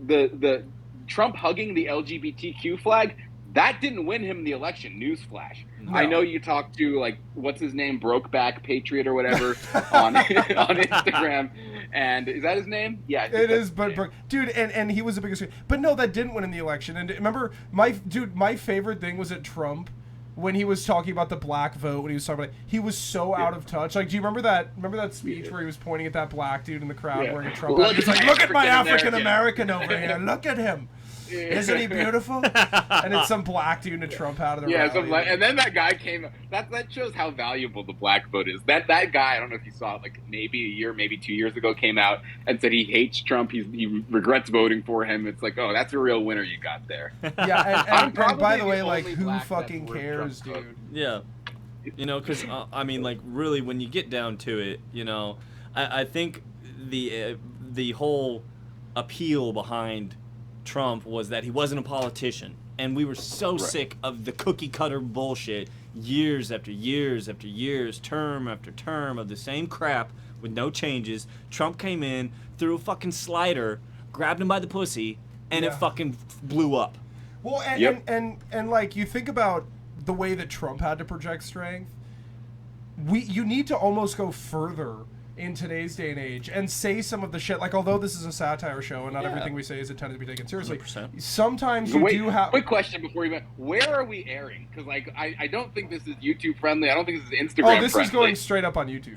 the Trump hugging the LGBTQ flag, that didn't win him the election. Newsflash. No. I know you talked to, like, what's his name, Brokeback Patriot or whatever on Instagram. And is that his name? Yeah. It is, but dude, and he was the biggest. But no, that didn't win him the election. And remember, my favorite thing was at Trump when he was talking about the black vote, when he was talking about he was so out of touch. Like, do you remember that speech where he was pointing at that black dude in the crowd wearing a Trump hat? He's like, "Look at my African American over here. Look at him. Isn't he beautiful?" And it's some black dude in a Trump hat at the rally. And then that guy came. That shows how valuable the black vote is. That guy, I don't know if you saw it, like maybe a year, maybe 2 years ago, came out and said he hates Trump. He regrets voting for him. It's like, oh, that's a real winner you got there. Yeah, and by the way, like, who fucking cares, dude? Yeah, you know, because I mean, like, really, when you get down to it, you know, I think the whole appeal behind Trump was that he wasn't a politician, and we were so sick of the cookie cutter bullshit, years after years after years, term after term of the same crap with no changes. Trump came in, threw a fucking slider, grabbed him by the pussy, and it fucking blew up. Well, and like, you think about the way that Trump had to project strength. You need to almost go further in today's day and age and say some of the shit, like, although this is a satire show and not everything we say is intended to be taken seriously, 100%. Sometimes you do have... Quick question before you... Where are we airing? Because, like, I don't think this is YouTube friendly. I don't think this is Instagram friendly. Oh, this is going straight up on YouTube.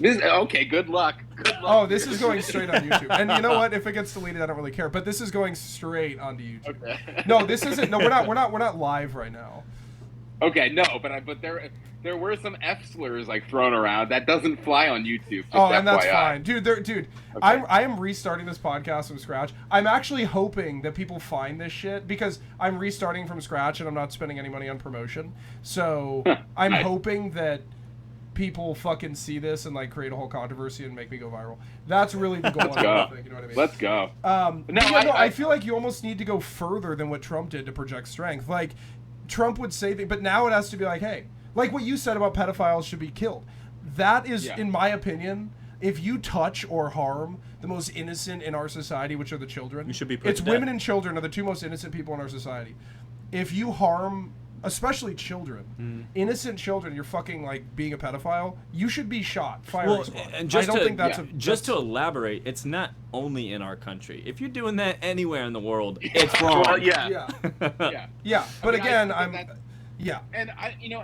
Okay, good luck. Oh, this is going straight on YouTube. And you know what? If it gets deleted, I don't really care. But this is going straight onto YouTube. Okay. No, this isn't. No, we're not live right now. Okay, no, but there were some F slurs like thrown around that doesn't fly on YouTube. And that's fine, dude. Okay. I am restarting this podcast from scratch. I'm actually hoping that people find this shit because I'm restarting from scratch and I'm not spending any money on promotion. So I'm hoping that people fucking see this and like create a whole controversy and make me go viral. That's really the goal. Let's go. Thing, you know what I mean? Let's go. I feel like you almost need to go further than what Trump did to project strength. Like, Trump would say things, but now it has to be like, hey, like what you said about pedophiles should be killed. That is, in my opinion, if you touch or harm the most innocent in our society, which are the children, you should be put to women death. And children are the two most innocent people in our society. If you harm, especially children, innocent children, you're fucking like being a pedophile, you should be shot. Firing squad. And just to elaborate, it's not only in our country. If you're doing that anywhere in the world, it's wrong. Well, yeah. But again, And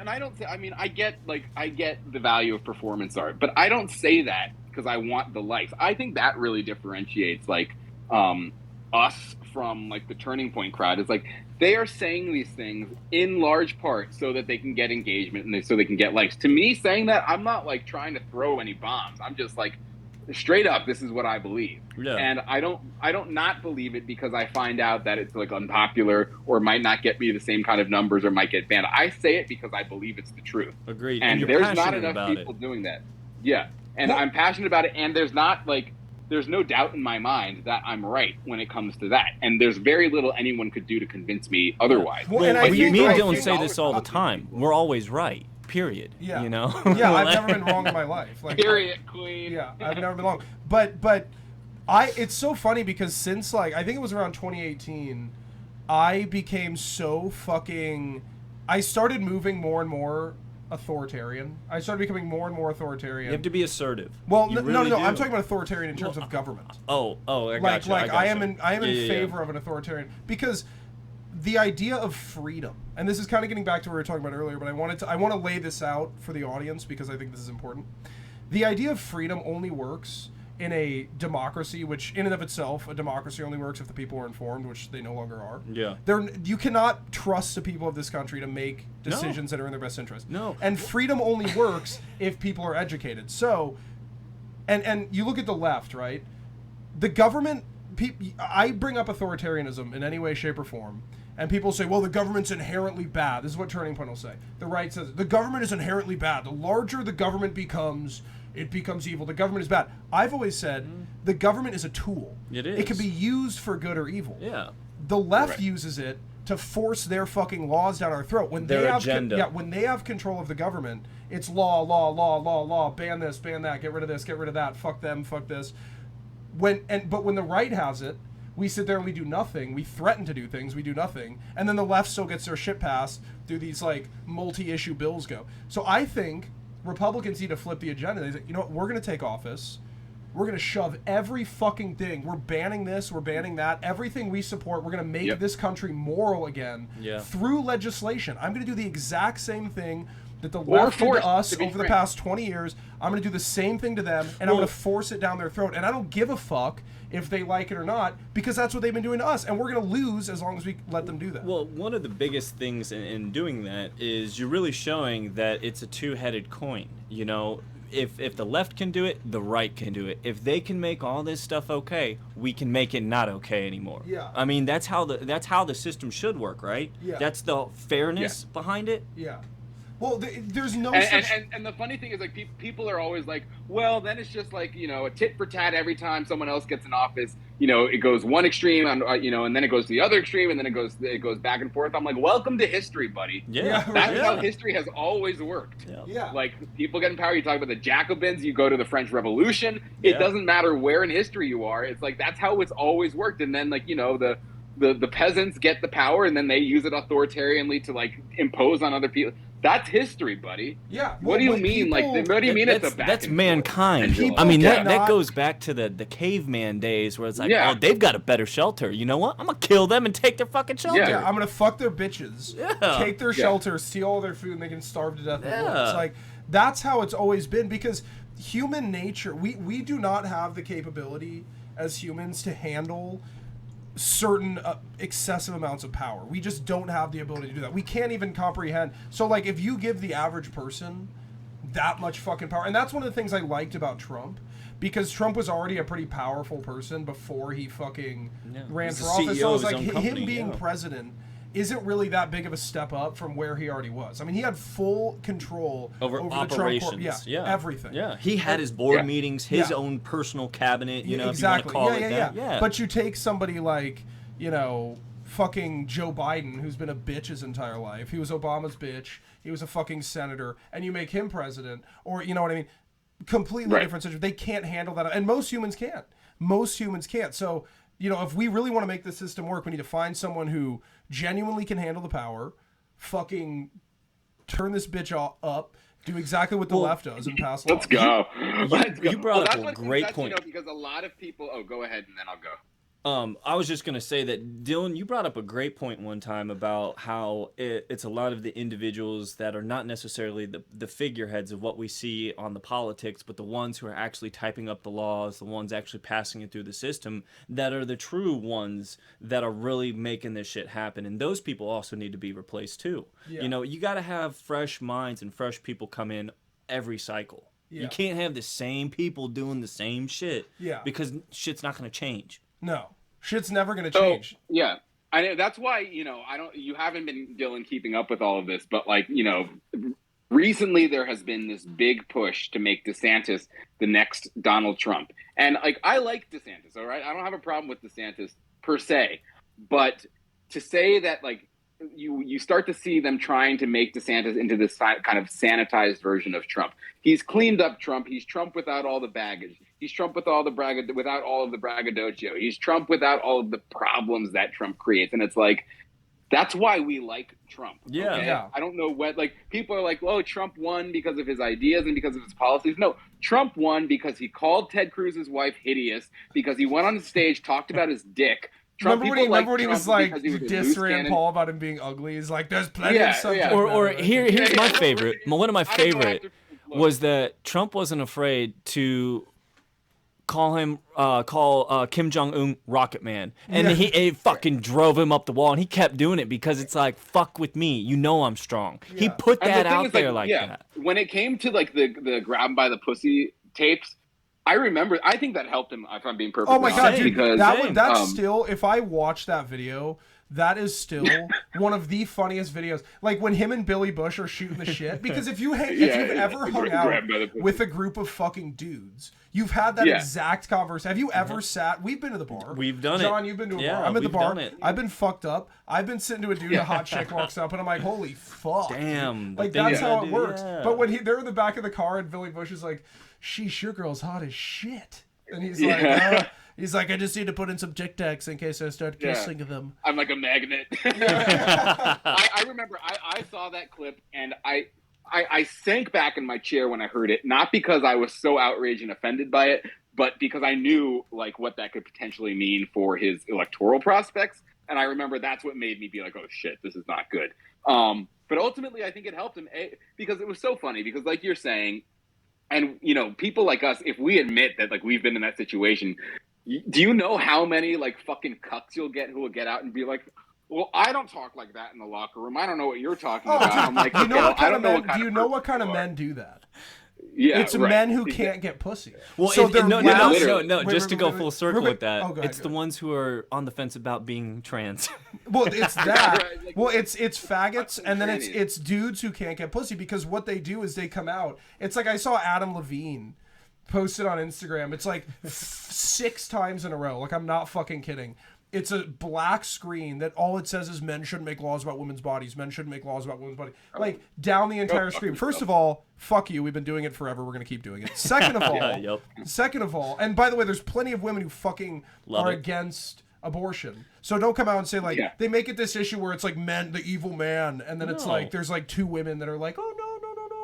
I don't say, I mean, I get the value of performance art, but I don't say that because I want the likes. I think that really differentiates like us from like the Turning Point crowd. Is like they are saying these things in large part so that they can get engagement and so they can get likes. To me, saying that, I'm not like trying to throw any bombs. I'm just like, straight up, this is what I believe. Yeah. And I don't not believe it because I find out that it's like unpopular or might not get me the same kind of numbers or might get banned. I say it because I believe it's the truth. Agreed. And there's not enough people doing that. Yeah. And I'm passionate about it, and there's no doubt in my mind that I'm right when it comes to that. And there's very little anyone could do to convince me otherwise. Me and Dylan say this all the time. We're always right. Period. Yeah. You know. Yeah, I've never been wrong in my life. Like, Period, queen. Yeah, I've never been wrong. But it's so funny because since like I think it was around 2018, I became so fucking. I started moving more and more authoritarian. I started becoming more and more authoritarian. You have to be assertive. Well, You no, really no. do. I'm talking about authoritarian in terms of government. Oh, I got you. I am in Yeah, favor of an authoritarian because the idea of freedom, and this is kind of getting back to what we were talking about earlier, but I want to lay this out for the audience because I think this is important. The idea of freedom only works in a democracy, which in and of itself, a democracy only works if the people are informed, which they no longer are. Yeah. You cannot trust the people of this country to make decisions that are in their best interest. No. And freedom only works if people are educated. So, and you look at the left, right? The government, I bring up authoritarianism in any way, shape, or form, and people say, well, the government's inherently bad. This is what Turning Point will say. The right says, the government is inherently bad. The larger the government becomes, it becomes evil. The government is bad. I've always said the government is a tool. It is. It can be used for good or evil. Yeah. The left uses it to force their fucking laws down our throat. When Their they have agenda. when they have control of the government, it's law, ban this, ban that, get rid of this, get rid of that, fuck them, fuck this. But when the right has it, we sit there and we do nothing. We threaten to do things. We do nothing. And then the left still gets their shit passed through these like multi-issue bills go. So I think Republicans need to flip the agenda. They say, you know what? We're going to take office. We're going to shove every fucking thing. We're banning this. We're banning that. Everything we support, we're going to make this country moral again through legislation. I'm going to do the exact same thing that the left did to us over the past 20 years. I'm going to do the same thing to them, and I'm going to force it down their throat. And I don't give a fuck if they like it or not, because that's what they've been doing to us, and we're going to lose as long as we let them do that. Well, one of the biggest things in doing that is you're really showing that it's a two-headed coin. You know, if the left can do it, the right can do it. If they can make all this stuff okay, we can make it not okay anymore. Yeah. I mean, that's how the system should work, right? Yeah. That's the fairness behind it. Yeah. Well, there's no and the funny thing is, like, people are always like, well, then it's just like, you know, a tit for tat every time someone else gets in office. You know, it goes one extreme, you know, and then it goes to the other extreme, and then it goes back and forth. I'm like, welcome to history, buddy. Yeah. That's how history has always worked. Yeah. Like, people get in power. You talk about the Jacobins. You go to the French Revolution. It doesn't matter where in history you are. It's like that's how it's always worked. And then, like, you know, the peasants get the power, and then they use it authoritarianly to like impose on other people. That's history, buddy. Yeah. What do you mean? Like, what do you mean it's a back? That's mankind. People I mean, that cannot- goes back to the caveman days where it's like, oh, they've got a better shelter. You know what? I'm gonna kill them and take their fucking shelter. Yeah, I'm gonna fuck their bitches, take their shelter, steal all their food, and they can starve to death. It's like that's how it's always been, because human nature, we do not have the capability as humans to handle certain excessive amounts of power. We just don't have the ability to do that. We can't even comprehend. So like if you give the average person that much fucking power, and that's one of the things I liked about Trump, because Trump was already a pretty powerful person before he fucking ran for office. So it was like him being president isn't really that big of a step up from where he already was. I mean, he had full control over operations. the Trump everything. Yeah, he had his board meetings, his own personal cabinet. You know, exactly. if you want to call it that. Yeah. But you take somebody like, you know, fucking Joe Biden, who's been a bitch his entire life. He was Obama's bitch. He was a fucking senator, and you make him president, or you know what I mean? Completely different situation. They can't handle that, and most humans can't. Most humans can't. So, you know, if we really want to make the system work, we need to find someone who genuinely can handle the power, fucking turn this bitch up, do exactly what the left does, and pass laws. Let's go. You brought up a great point. You know, because a lot of people. Oh, go ahead, and then I'll go. I was just going to say that, Dylan, you brought up a great point one time about how it's a lot of the individuals that are not necessarily the figureheads of what we see on the politics, but the ones who are actually typing up the laws, the ones actually passing it through the system, that are the true ones that are really making this shit happen. And those people also need to be replaced too. Yeah. You know, you got to have fresh minds and fresh people come in every cycle. Yeah. You can't have the same people doing the same shit because shit's not going to change. No. Shit's never going to change. Yeah. I know that's why, you know, you haven't been, Dylan, keeping up with all of this, but like, you know, recently there has been this big push to make DeSantis the next Donald Trump. And like, I like DeSantis, all right? I don't have a problem with DeSantis per se, but to say that like you start to see them trying to make DeSantis into this kind of sanitized version of Trump. He's cleaned up Trump. He's Trump without all the baggage. He's Trump with all the without all of the braggadocio. He's Trump without all of the problems that Trump creates. And it's like, that's why we like Trump. Yeah. Okay? Yeah. I don't know what, like, people are like, oh, Trump won because of his ideas and because of his policies. No, Trump won because he called Ted Cruz's wife hideous, because he went on the stage, talked about his dick. Remember when he was like, diss Rand Paul about him being ugly? He's like, there's plenty of subject matter. Or here's my favorite. One of my I don't know favorite was that Trump wasn't afraid to call Kim Jong-un Rocket Man, and he fucking drove him up the wall, and he kept doing it because it's like, fuck with me, you know I'm strong. Yeah. He put And that the thing out is, there like, that. When it came to like the grab by the pussy tapes, I remember. I think that helped him. If I'm being perfectly Oh my god, honest, dude! because That's still. If I watch that video, that is still one of the funniest videos. Like when him and Billy Bush are shooting the shit. Because if you've ever hung out with a group of fucking dudes, you've had that exact conversation. Have you ever sat? We've been to the bar. We've done John, it. you've been to a Yeah, bar. I'm at the we've bar. done it. I've been fucked up. I've been sitting to a dude. A hot chick walks up, and I'm like, holy fuck! Damn. Like that's how it works. But when they're in the back of the car, and Billy Bush is like, "Sheesh, your girl's hot as shit." And he's like, I just need to put in some Tic Tacs in case I start kissing them. I'm like a magnet. I remember I saw that clip, and I sank back in my chair when I heard it, not because I was so outraged and offended by it, but because I knew like what that could potentially mean for his electoral prospects. And I remember that's what made me be like, oh shit, this is not good. But ultimately, I think it helped him because it was so funny, because like you're saying, and, you know, people like us, if we admit that, like, we've been in that situation, do you know how many, like, fucking cucks you'll get who will get out and be like, well, I don't talk like that in the locker room. I don't know what you're talking about. I'm like, do you know what kind of men do that? Yeah, it's men who can't get pussy. Well, so no. Just to go full circle with that, it's the ahead. ones who are on the fence about being trans. Well, it's that. Right, like, well, it's faggots, and then trannies. it's dudes who can't get pussy, because what they do is they come out. It's like I saw Adam Levine posted on Instagram. It's like 6 times in a row. Like, I'm not fucking kidding. It's a black screen that all it says is men shouldn't make laws about women's bodies. Men shouldn't make laws about women's bodies. Like, down the entire screen. First of all, fuck you. We've been doing it forever. We're going to keep doing it. Second of all, and by the way, there's plenty of women who fucking are against abortion. So don't come out and say, like, they make it this issue where it's like men, the evil man, and then it's like, there's like 2 women that are like, oh, no,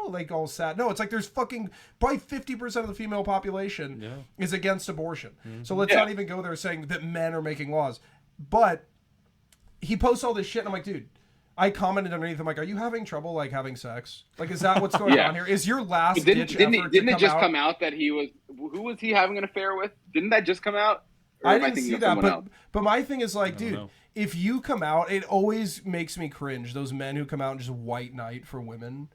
like all sad. No, it's like there's fucking probably 50% of the female population is against abortion. So let's not even go there saying that men are making laws. But he posts all this shit, and I'm like, dude, I commented underneath, I'm like, are you having trouble, like, having sex? Like, is that what's going on here? Is your last ditch effort Didn't it just come out that who was he having an affair with? Didn't that just come out? I didn't see that, but my thing is, like, dude, if you come out, it always makes me cringe, those men who come out and just white knight for women.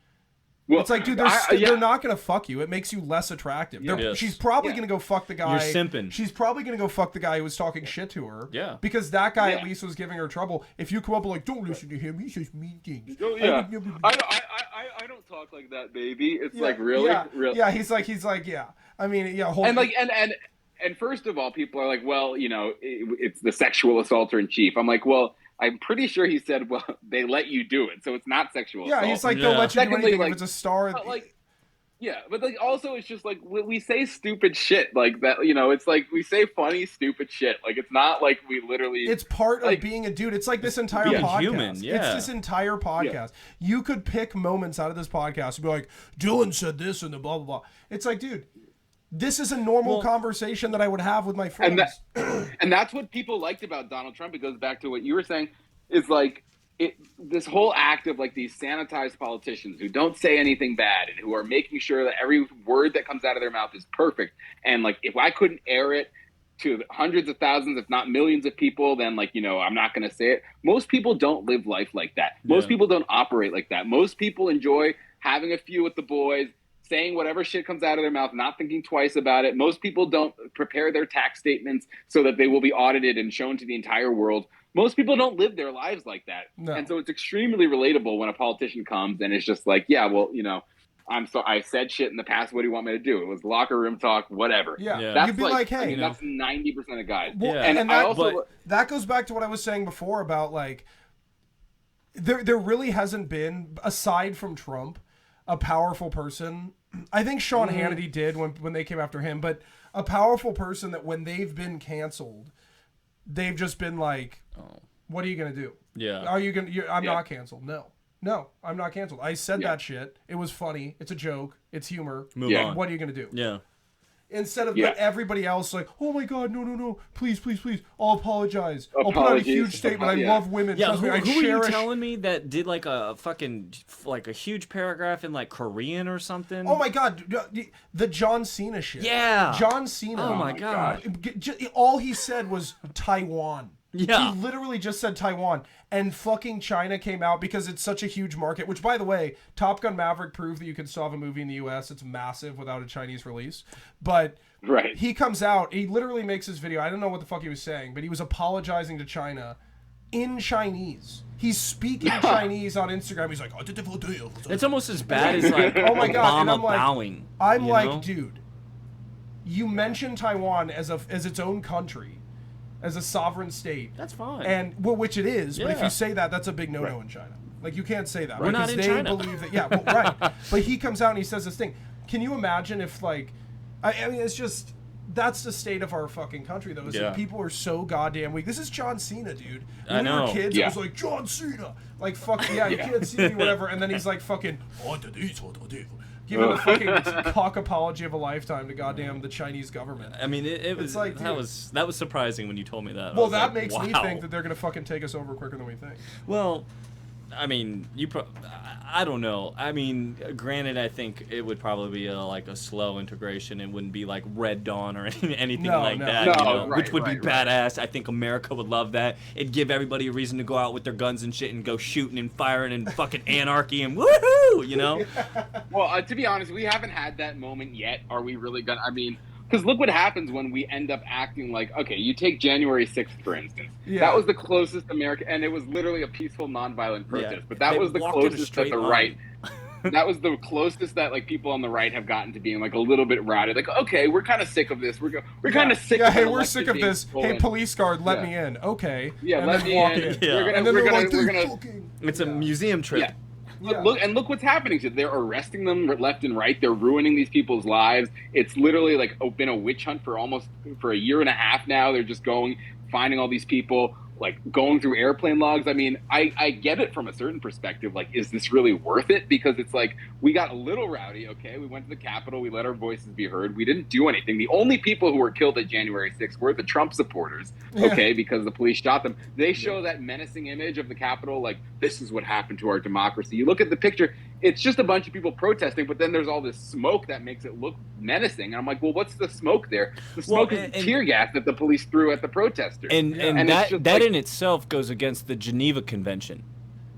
Well, it's like, dude, they're not going to fuck you. It makes you less attractive. She's probably going to go fuck the guy. You're simping. She's probably going to go fuck the guy who was talking shit to her. Yeah. Because that guy at least was giving her trouble. If you come up and like, don't listen to him, he says mean things. Oh, yeah. I don't talk like that, baby. It's like, really? Yeah, he's like, yeah. I mean, yeah. And first of all, people are like, well, you know, it's the sexual assaulter in chief. I'm like, well, I'm pretty sure he said, well, they let you do it, so it's not sexual assault. Yeah, he's like, they'll let you do anything if it's a star. But like, also, it's just like, we say stupid shit like that, you know, it's like, we say funny, stupid shit. Like, it's not like we literally... It's part of being a dude. It's like this entire podcast. Human, It's this entire podcast. You could pick moments out of this podcast and be like, Dylan said this and the blah, blah, blah. It's like, dude... This is a normal conversation that I would have with my friends. And that's what people liked about Donald Trump. It goes back to what you were saying, is like this whole act of like these sanitized politicians who don't say anything bad and who are making sure that every word that comes out of their mouth is perfect. And like, if I couldn't air it to hundreds of thousands, if not millions of people, then like, you know, I'm not going to say it. Most people don't live life like that. Most people don't operate like that. Most people enjoy having a few with the boys, saying whatever shit comes out of their mouth, not thinking twice about it. Most people don't prepare their tax statements so that they will be audited and shown to the entire world. Most people don't live their lives like that. No. And so it's extremely relatable when a politician comes and it's just like, yeah, well, you know, I said shit in the past. What do you want me to do? It was locker room talk, whatever. Yeah. That's you'd be like, hey, I mean, that's 90% of guys. Well, and that goes back to what I was saying before about like, there really hasn't been, aside from Trump, a powerful person. I think Sean Hannity did when they came after him, but a powerful person that when they've been canceled, they've just been like, what are you going to do? Yeah. Are you going to, I'm not canceled. No, I'm not canceled. I said that shit. It was funny. It's a joke. It's humor. Move on. What are you going to do? Yeah. Instead of everybody else like, oh my God, no, please, I'll apologize. I'll put out a huge statement. I love women. Yeah, Trust me, I who are you cherish. telling me that did like a fucking like a huge paragraph in like Korean or something? Oh my God, the John Cena shit. Yeah. John Cena. Oh my God. All he said was Taiwan. Yeah. He literally just said Taiwan. And fucking China came out because it's such a huge market, which, by the way, Top Gun Maverick proved that you can still have a movie in the U.S. It's massive without a Chinese release. But he comes out, he literally makes his video. I don't know what the fuck he was saying, but he was apologizing to China in Chinese. He's speaking Chinese on Instagram. He's like, it's almost as bad as like oh my God. And Obama I'm like, bowing. I'm like, dude, you mentioned Taiwan as its own country. As a sovereign state. That's fine. And which it is, but if you say that, that's a big no-no in China. Like, you can't say that. We're not in they China. believe that, right. But he comes out and he says this thing. Can you imagine if, like, I mean, it's just, that's the state of our fucking country, though, is that people are so goddamn weak. This is John Cena, dude. When we were kids, it was like, John Cena! Like, fuck, you can't see me, whatever. And then he's like, fucking, giving the fucking cock apology of a lifetime to goddamn the Chinese government. I mean, it was like, that was surprising when you told me that. Well, that makes me think that they're gonna fucking take us over quicker than we think. Well, I mean, I don't know. I mean, granted, I think it would probably be like a slow integration. It wouldn't be like Red Dawn or anything like that, which would be badass. I think America would love that. It'd give everybody a reason to go out with their guns and shit and go shooting and firing and fucking anarchy and woohoo, you know? Well, to be honest, we haven't had that moment yet. Are we really gonna? I mean, because look what happens when we end up acting like, okay, you take January 6th, for instance. That was the closest America, and it was literally a peaceful, nonviolent protest. But that was the closest that the right, that was the closest that, like, people on the right have gotten to being, like, a little bit rowdy. Like, okay, we're kind of sick of this. We're kind of sick of hey, we're sick of this. Hey, police guard, let me in. Okay. Yeah, and let me in. We're gonna It's a museum trip. Yeah. Look what's happening to them. They're arresting them left and right. They're ruining these people's lives. It's literally like been a witch hunt for a year and a half now. They're just finding all these people, like going through airplane logs. I mean, I get it from a certain perspective. Like, is this really worth it? Because it's like, we got a little rowdy, okay? We went to the Capitol. We let our voices be heard. We didn't do anything. The only people who were killed at January 6th were the Trump supporters, okay? Because the police shot them. They show that menacing image of the Capitol, like, this is what happened to our democracy. You look at the picture, it's just a bunch of people protesting, but then there's all this smoke that makes it look menacing. And I'm like, well, what's the smoke there? The smoke is tear gas that the police threw at the protesters. And that in itself goes against the Geneva Convention,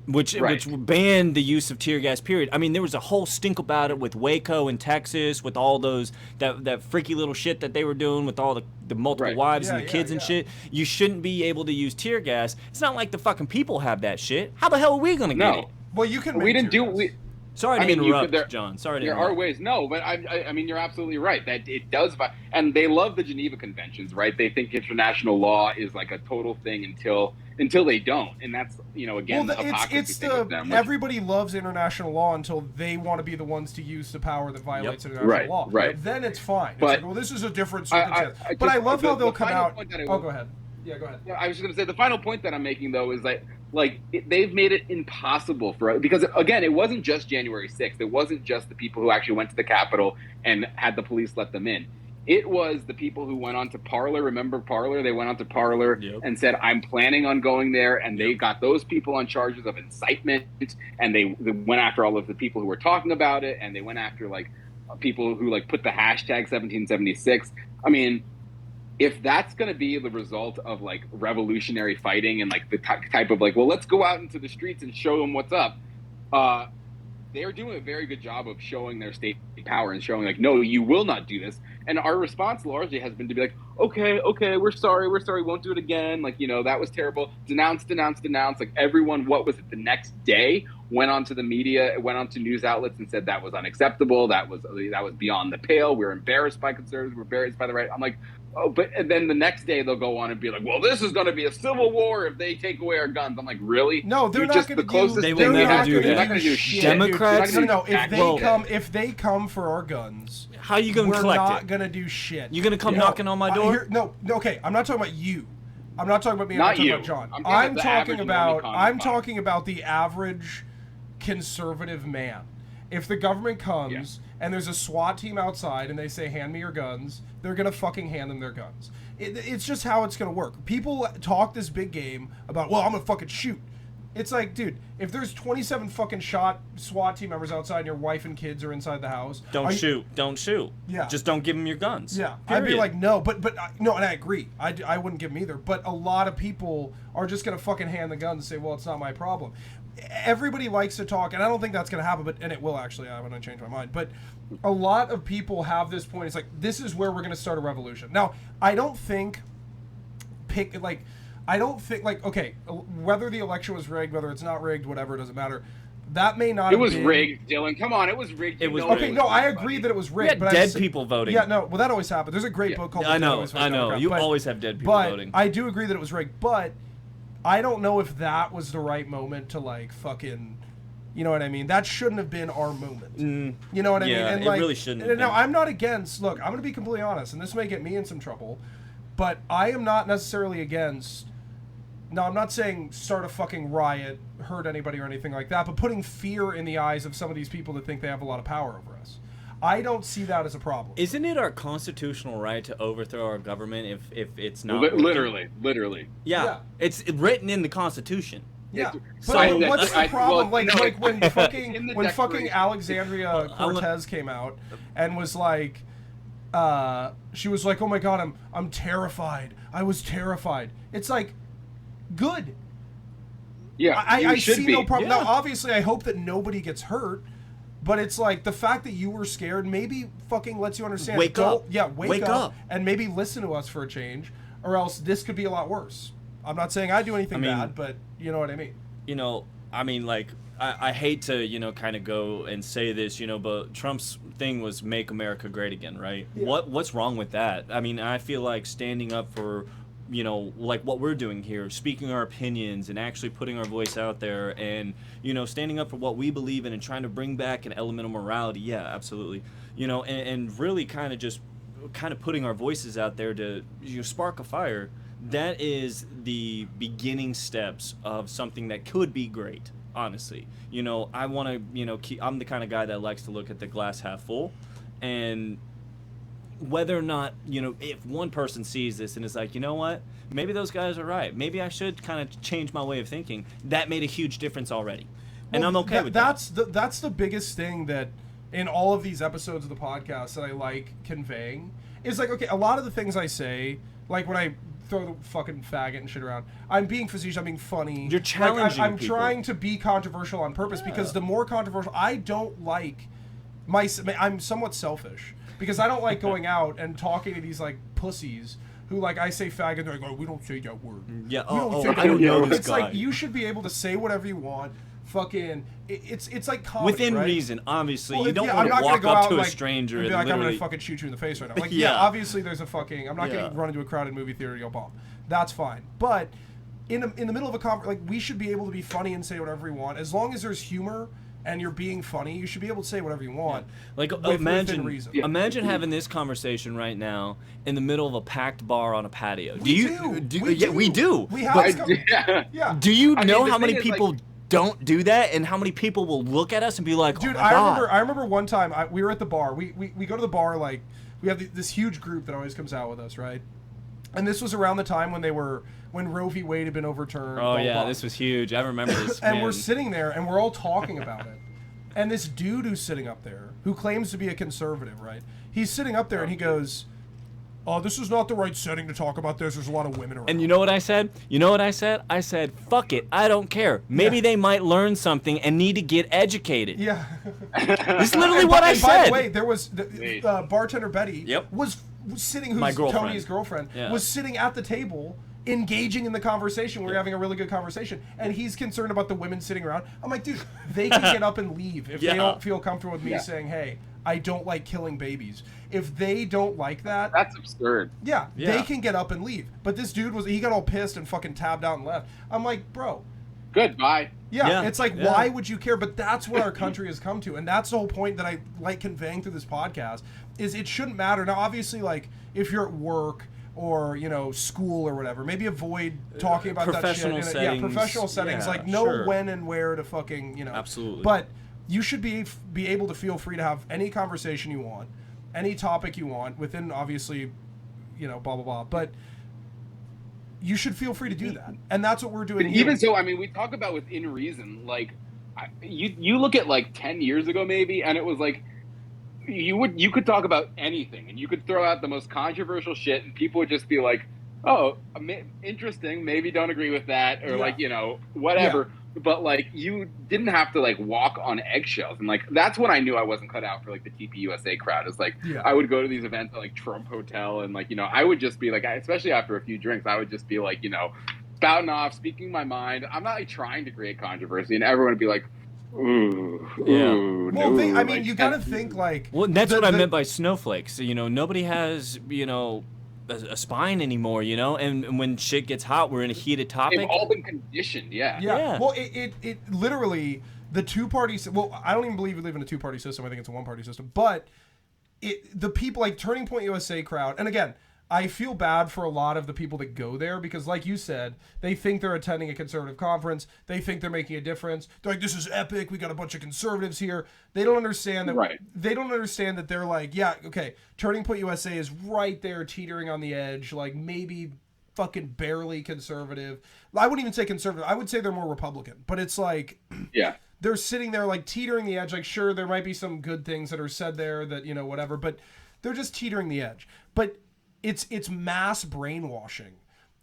which banned the use of tear gas, period. I mean, there was a whole stink about it with Waco in Texas, with all those that freaky little shit that they were doing with all the multiple wives and the kids and shit. You shouldn't be able to use tear gas. It's not like the fucking people have that shit. How the hell are we gonna get it? Well, you can. We didn't do. Sorry to interrupt, John. Sorry to interrupt. There are ways. No, but I mean, you're absolutely right that it does. And they love the Geneva Conventions, right? They think international law is like a total thing until they don't. And that's, again, the hypocrisy thing with them. Everybody loves international law until they want to be the ones to use the power that violates international law. Right. Then it's fine. It's but, like, well, this is a different circumstance. But I love how they'll come out. Go ahead. Yeah, go ahead. Yeah, I was just going to say, the final point that I'm making, though, is that, they've made it impossible because, again, it wasn't just January 6th. It wasn't just the people who actually went to the Capitol and had the police let them in. It was the people who went on to Parler. Remember Parler? They went on to Parler and said, I'm planning on going there. And they got those people on charges of incitement. And they went after all of the people who were talking about it. And they went after, people who, put the hashtag 1776. I mean, if that's going to be the result of revolutionary fighting and the type of well, let's go out into the streets and show them what's up, they're doing a very good job of showing their state power and showing no, you will not do this. And our response largely has been to be okay, we're sorry, won't do it again. That was terrible. Denounce. Everyone, what was it, the next day went onto the media, went onto news outlets and said that was unacceptable. That was beyond the pale. We're embarrassed by conservatives. We're embarrassed by the right. I'm like, oh, and then the next day they'll go on and be like, well, this is going to be a civil war if they take away our guns. I'm like, really? No, they're not going to do. They will never do that. They're not going to do shit. Democrats. No. If they come for our guns, how are you going to collect it? We're not going to do shit. You going to come knocking on my door? No. Okay, I'm not talking about you. I'm not talking about me. Not I'm you. talking about John. I'm talking about the average conservative man. If the government comes and there's a SWAT team outside and they say, hand me your guns, they're going to fucking hand them their guns. It's just how it's going to work. People talk this big game about, well, I'm going to fucking shoot. It's like, dude, if there's 27 fucking shot SWAT team members outside and your wife and kids are inside the house, don't shoot. Yeah. Just don't give them your guns. Yeah. Period. I'd be like, no, but no, and I agree. I wouldn't give them either. But a lot of people are just gonna fucking hand the gun and say, well, it's not my problem. Everybody likes to talk, and I don't think that's gonna happen, and it will actually. I'm gonna change my mind. But a lot of people have this point. It's like, this is where we're gonna start a revolution. Now, I don't think okay, whether the election was rigged, whether it's not rigged, whatever, it doesn't matter. That may not. It was rigged, Dylan. Come on, it was rigged. It was okay. No, I agree that it was rigged. But dead people voting. Yeah, no. Well, that always happens. There's a great book called. I know. You always have dead people voting. I do agree that it was rigged, but I don't know if that was the right moment to like fucking. You know what I mean? That shouldn't have been our moment. You know what I mean? And it really shouldn't have been. Now, I'm not against. Look, I'm going to be completely honest, and this may get me in some trouble, but I am not necessarily against. No, I'm not saying start a fucking riot, hurt anybody or anything like that, but putting fear in the eyes of some of these people that think they have a lot of power over us. I don't see that as a problem. Isn't it our constitutional right to overthrow our government if it's not literally? Yeah. It's written in the Constitution. Yeah, but what's the problem? Like when fucking Alexandria Cortez came out and was like, she was like, oh my god, I'm terrified. I was terrified. It's like, good. Yeah, I see no problem. Yeah. Now, obviously, I hope that nobody gets hurt, but it's like the fact that you were scared maybe fucking lets you understand. Wake up. Yeah, wake up and maybe listen to us for a change, or else this could be a lot worse. I'm not saying I do anything bad, but you know what I mean. You know, I mean, like, I hate to, kind of go and say this, but Trump's thing was make America great again, right? Yeah. What's wrong with that? I mean, I feel like standing up for, like what we're doing here, speaking our opinions and actually putting our voice out there and, standing up for what we believe in and trying to bring back an element of morality. Yeah, absolutely. And really kind of putting our voices out there to spark a fire. That is the beginning steps of something that could be great, honestly. I want to, I'm the kind of guy that likes to look at the glass half full. And whether or not, if one person sees this and is like, you know what, maybe those guys are right. Maybe I should kind of change my way of thinking. That made a huge difference already. And I'm okay with that. That's the biggest thing that in all of these episodes of the podcast that I like conveying is like, okay, a lot of the things I say, like when I throw the fucking faggot and shit around, I'm being facetious, I'm being funny. You're challenging I'm people. Trying to be controversial on purpose because the more controversial, I don't like I'm somewhat selfish because I don't like going out and talking to these like pussies who like I say faggot, they're like, oh, we don't say that word. Yeah, I don't know this it's guy. Like you should be able to say whatever you want. Fucking, it's like comedy, within right? reason, obviously. Well, you don't I'm want to not walk gonna go up to out, a like, stranger and and be like, literally... I'm gonna fucking shoot you in the face right now. Like, Yeah. Obviously there's a fucking. I'm not gonna run into a crowded movie theater and yell bomb. That's fine. But in the middle of a conversation, like we should be able to be funny and say whatever we want as long as there's humor. And you're being funny, you should be able to say whatever you want. Like within reason. Imagine having this conversation right now in the middle of a packed bar on a patio. We do. We have. Yeah. Do you know how the many thing is, people don't do that, and how many people will look at us and be like, dude, oh my God. I remember one time we were at the bar. We go to the bar, like we have this huge group that always comes out with us, right? And this was around the time when Roe v. Wade had been overturned. Oh blah, yeah, blah. this was huge. I remember this. And man. we're sitting there and we're all talking about it. And this dude who's sitting up there, who claims to be a conservative, right? He's sitting up there and he goes, "Oh, this is not the right setting to talk about this. There's a lot of women around." And you know what I said? I said, fuck it. I don't care. Maybe they might learn something and need to get educated. Yeah. This is literally what I said. By the way, there was bartender Betty Yep. was sitting, My who's girlfriend. Tony's girlfriend, Yeah. was sitting at the table engaging in the conversation. We're having a really good conversation, and he's concerned about the women sitting around. I'm like, dude, they can get up and leave if they don't feel comfortable with me saying, hey, I don't like killing babies. If they don't like that, that's absurd. Yeah, they can get up and leave. But this dude he got all pissed and fucking tabbed out and left. I'm like, bro, goodbye. Yeah, it's like, why would you care? But that's what our country has come to, and that's the whole point that I like conveying through this podcast. Is it shouldn't matter. Now, obviously, like if you're at work or school or whatever, maybe avoid talking about that shit. Professional settings. Like know when and where to fucking Absolutely. But you should be able to feel free to have any conversation you want, any topic you want within obviously, blah blah blah. But you should feel free to do that, and that's what we're doing. But even so, I mean, we talk about within reason. Like, you look at like 10 years ago, maybe, and it was like you could talk about anything, and you could throw out the most controversial shit, and people would just be like, "Oh, interesting. Maybe don't agree with that," or whatever. Yeah. But like, you didn't have to like walk on eggshells, and like that's when I knew I wasn't cut out for like the TPUSA crowd. Is like I would go to these events at like Trump Hotel, and like I would just be like, especially after a few drinks, I would just be like spouting off, speaking my mind. I'm not like trying to create controversy, and everyone would be like, ooh, ooh. Well, no. I mean, you gotta think like. Well, that's what I meant by snowflakes. Nobody has a spine anymore, and when shit gets hot, we're in a heated topic. They've all been conditioned, yeah. Well, it literally the two-party. Well, I don't even believe we live in a two-party system. I think it's a one-party system. But the people like Turning Point USA crowd, and again, I feel bad for a lot of the people that go there because, like you said, they think they're attending a conservative conference. They think they're making a difference. They're like, "This is epic. We got a bunch of conservatives here." They don't understand that. Right. They don't understand that they're like, yeah, okay. Turning Point USA is right there, teetering on the edge, like maybe fucking barely conservative. I wouldn't even say conservative. I would say they're more Republican. But it's like, they're sitting there like teetering the edge. Like, sure, there might be some good things that are said there that whatever, but they're just teetering the edge. But it's mass brainwashing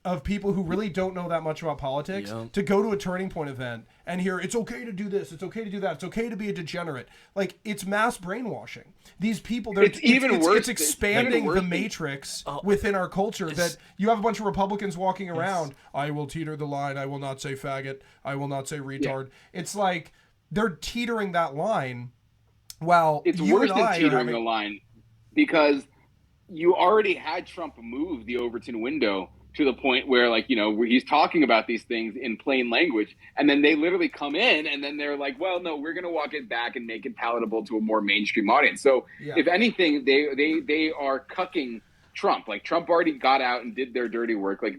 of people who really don't know that much about politics to go to a Turning Point event and hear it's okay to do this, it's okay to do that, it's okay to be a degenerate. Like, it's mass brainwashing. These people, it's expanding the matrix within our culture that you have a bunch of Republicans walking around. I will teeter the line. I will not say faggot. I will not say retard. Yeah. It's like they're teetering that line. While it's worse than teetering the line because you already had Trump move the Overton window to the point where, like, where he's talking about these things in plain language, and then they literally come in, and then they're like, well, no, we're going to walk it back and make it palatable to a more mainstream audience. So, if anything, they are cucking Trump. Like, Trump already got out and did their dirty work. Like,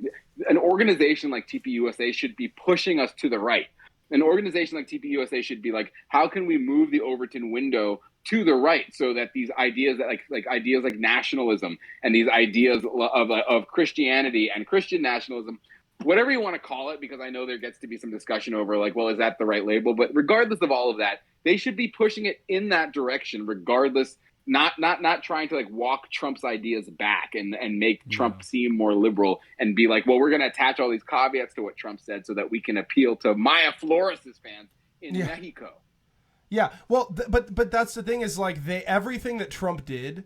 an organization like TPUSA should be pushing us to the right. An organization like TPUSA should be like, how can we move the Overton window to the right so that these ideas that like ideas like nationalism and these ideas of Christianity and Christian nationalism, whatever you want to call it, because I know there gets to be some discussion over like, well, is that the right label? But regardless of all of that, they should be pushing it in that direction, regardless, not trying to like walk Trump's ideas back and make Trump seem more liberal and be like, well, we're going to attach all these caveats to what Trump said so that we can appeal to Maya Flores' fans in Mexico. Yeah, well, but that's the thing is like everything that Trump did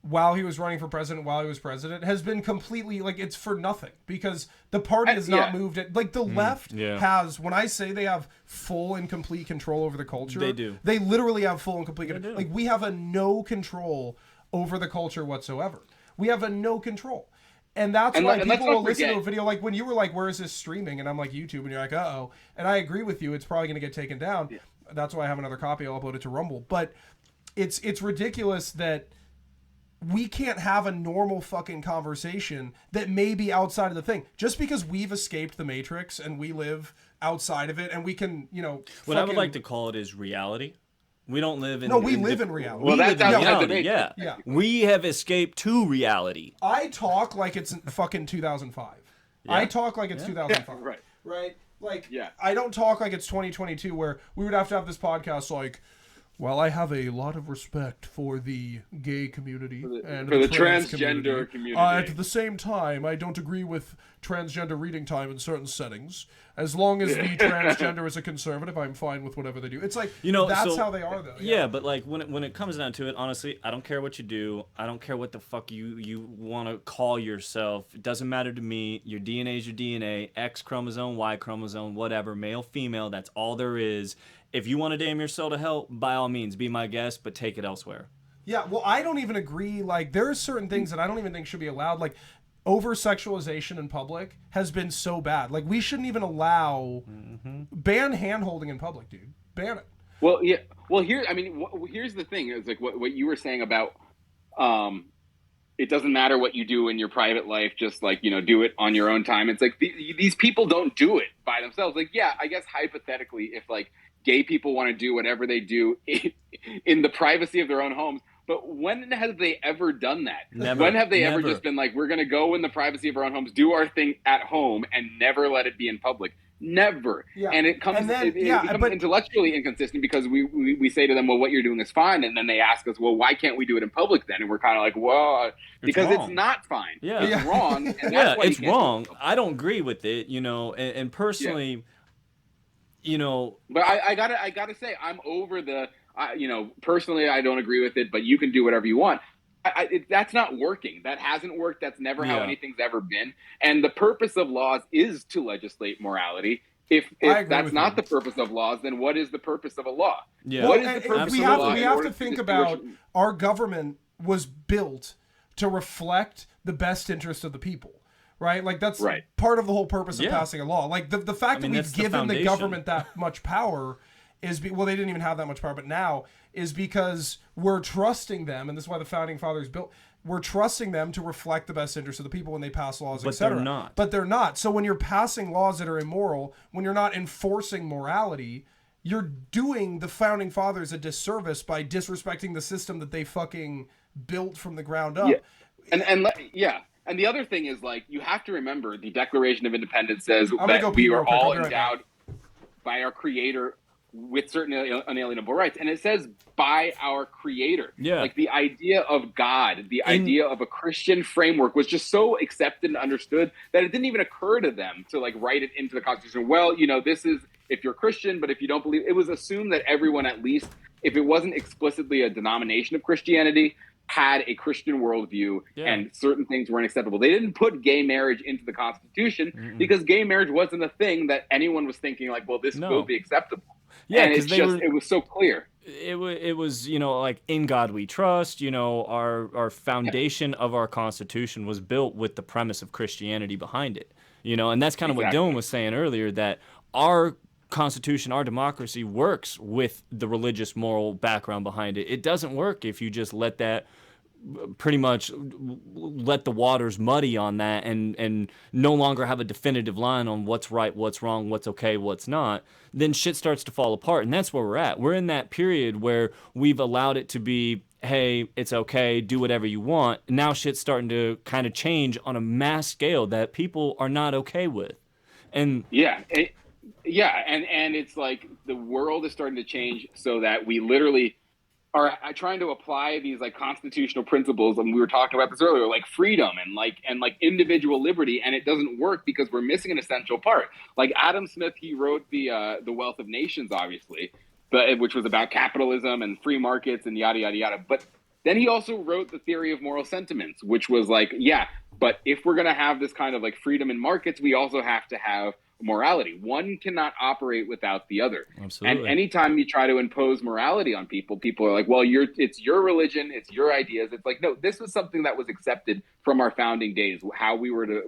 while he was running for president, while he was president, has been completely like it's for nothing because the party has not moved it. Like the left has, when I say they have full and complete control over the culture, they do. They literally have full and complete control. Like we have no control over the culture whatsoever. We have no control. And that's why people will listen to a video like when you were like, where is this streaming? And I'm like, YouTube. And you're like, uh-oh. And I agree with you. It's probably going to get taken down. Yeah. That's why I have another copy. I'll upload it to Rumble. But it's ridiculous that we can't have a normal fucking conversation that may be outside of the thing. Just because we've escaped the Matrix and we live outside of it and we can, what I would like to call it is reality. We don't live in... No, we live in reality. Well, that's reality. Yeah. We have escaped to reality. I talk like it's fucking 2005. Yeah. I talk like it's 2005. Yeah, right? Like, I don't talk like it's 2022 where we would have to have this podcast like, well, I have a lot of respect for the gay community and for the transgender community. At the same time, I don't agree with transgender reading time in certain settings. As long as the transgender is a conservative, I'm fine with whatever they do. It's like, that's how they are, though. Yeah, but like when it comes down to it, honestly, I don't care what you do. I don't care what the fuck you want to call yourself. It doesn't matter to me. Your DNA is your DNA. X chromosome, Y chromosome, whatever, male, female. That's all there is. If you want to damn your soul to hell, by all means, be my guest, but take it elsewhere. Yeah, well, I don't even agree. Like, there are certain things that I don't even think should be allowed. Like, over-sexualization in public has been so bad. Like, we shouldn't even allow... Ban hand-holding in public, dude. Ban it. Well, yeah. Well, here's the thing. It's like what you were saying about it doesn't matter what you do in your private life, just like, do it on your own time. It's like these people don't do it by themselves. Like, yeah, I guess hypothetically, if like gay people want to do whatever they do in the privacy of their own homes, but when have they ever done that? Never. When have they Never. ever just been like, we're going to go in the privacy of our own homes, do our thing at home, and never let it be in public? Never. Yeah. And it becomes intellectually inconsistent because we say to them, well, what you're doing is fine. And then they ask us, well, why can't we do it in public then? And we're kind of like, well, because it's not fine. Yeah. It's wrong. And Yeah, that's why it's wrong. I don't agree with it, and personally, But I gotta say, I'm over the, personally, I don't agree with it, but you can do whatever you want. That's not working. That hasn't worked. That's never how anything's ever been. And the purpose of laws is to legislate morality. If that's not the purpose of laws, then what is the purpose of a law? Yeah. What is the purpose of a law? We have to think about our government was built to reflect the best interest of the people. Right? Like, that's part of the whole purpose of passing a law. Like, the fact that we've given the government that much power is, well, they didn't even have that much power, but now is because we're trusting them, and this is why the Founding Fathers built, we're trusting them to reflect the best interest of the people when they pass laws, etc. But they're not. So when you're passing laws that are immoral, when you're not enforcing morality, you're doing the Founding Fathers a disservice by disrespecting the system that they fucking built from the ground up. Yeah. And the other thing is, like, you have to remember the Declaration of Independence says that we are all endowed by our Creator with certain unalienable rights. And it says by our Creator. Yeah. Like, the idea of God, the idea of a Christian framework was just so accepted and understood that it didn't even occur to them to, like, write it into the Constitution. Well, this is if you're Christian, but if you don't believe, it was assumed that everyone, at least, if it wasn't explicitly a denomination of Christianity, had a Christian worldview, and certain things weren't acceptable. They didn't put gay marriage into the Constitution because gay marriage wasn't a thing that anyone was thinking like, well, this will be acceptable. Yeah, and it was so clear. It was like, in God we trust. Our foundation of our Constitution was built with the premise of Christianity behind it. And that's kind of what Dylan was saying earlier, that our Constitution, our democracy works with the religious moral background behind it. It doesn't work if you just let the waters muddy on that and no longer have a definitive line on what's right, what's wrong, what's okay, what's not. Then shit starts to fall apart, and that's where we're at. We're in that period where we've allowed it to be, hey, it's okay, do whatever you want. Now shit's starting to kind of change on a mass scale that people are not okay with. And and it's like the world is starting to change so that we literally are trying to apply these like constitutional principles, and we were talking about this earlier, like freedom and like individual liberty, and it doesn't work because we're missing an essential part. Like Adam Smith, he wrote the Wealth of Nations, obviously, which was about capitalism and free markets and yada yada yada. But then he also wrote the Theory of Moral Sentiments, which was like, but if we're gonna have this kind of like freedom in markets, we also have to have morality. One cannot operate without the other. Absolutely. And anytime you try to impose morality on people, people are like, well, it's your religion, it's your ideas. It's like, no, this was something that was accepted from our founding days, how we were to,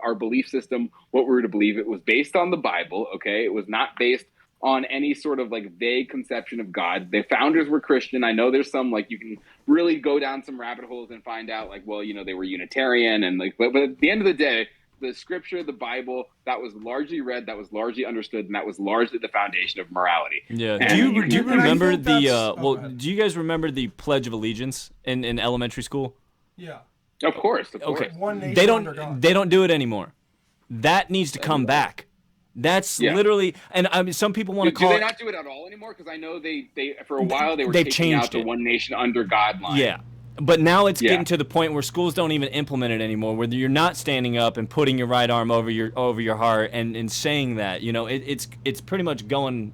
our belief system, what we were to believe. It was based on the Bible, okay? It was not based on any sort of like vague conception of God. The founders were Christian. I know there's some, like, you can really go down some rabbit holes and find out like, well, they were Unitarian and like, but at the end of the day, the scripture, the Bible, that was largely read, that was largely understood, and that was largely the foundation of morality. Yeah. Do you remember do you guys remember the Pledge of Allegiance in elementary school? Yeah. Of course. Okay. They don't do it anymore. That needs to come back. That's literally, and I mean, some people want to call it. Do they not do it at all anymore? Because I know they for a while they were taking out the one nation under God line. Yeah. But now it's getting to the point where schools don't even implement it anymore, where you're not standing up and putting your right arm over your heart and saying that. It's pretty much going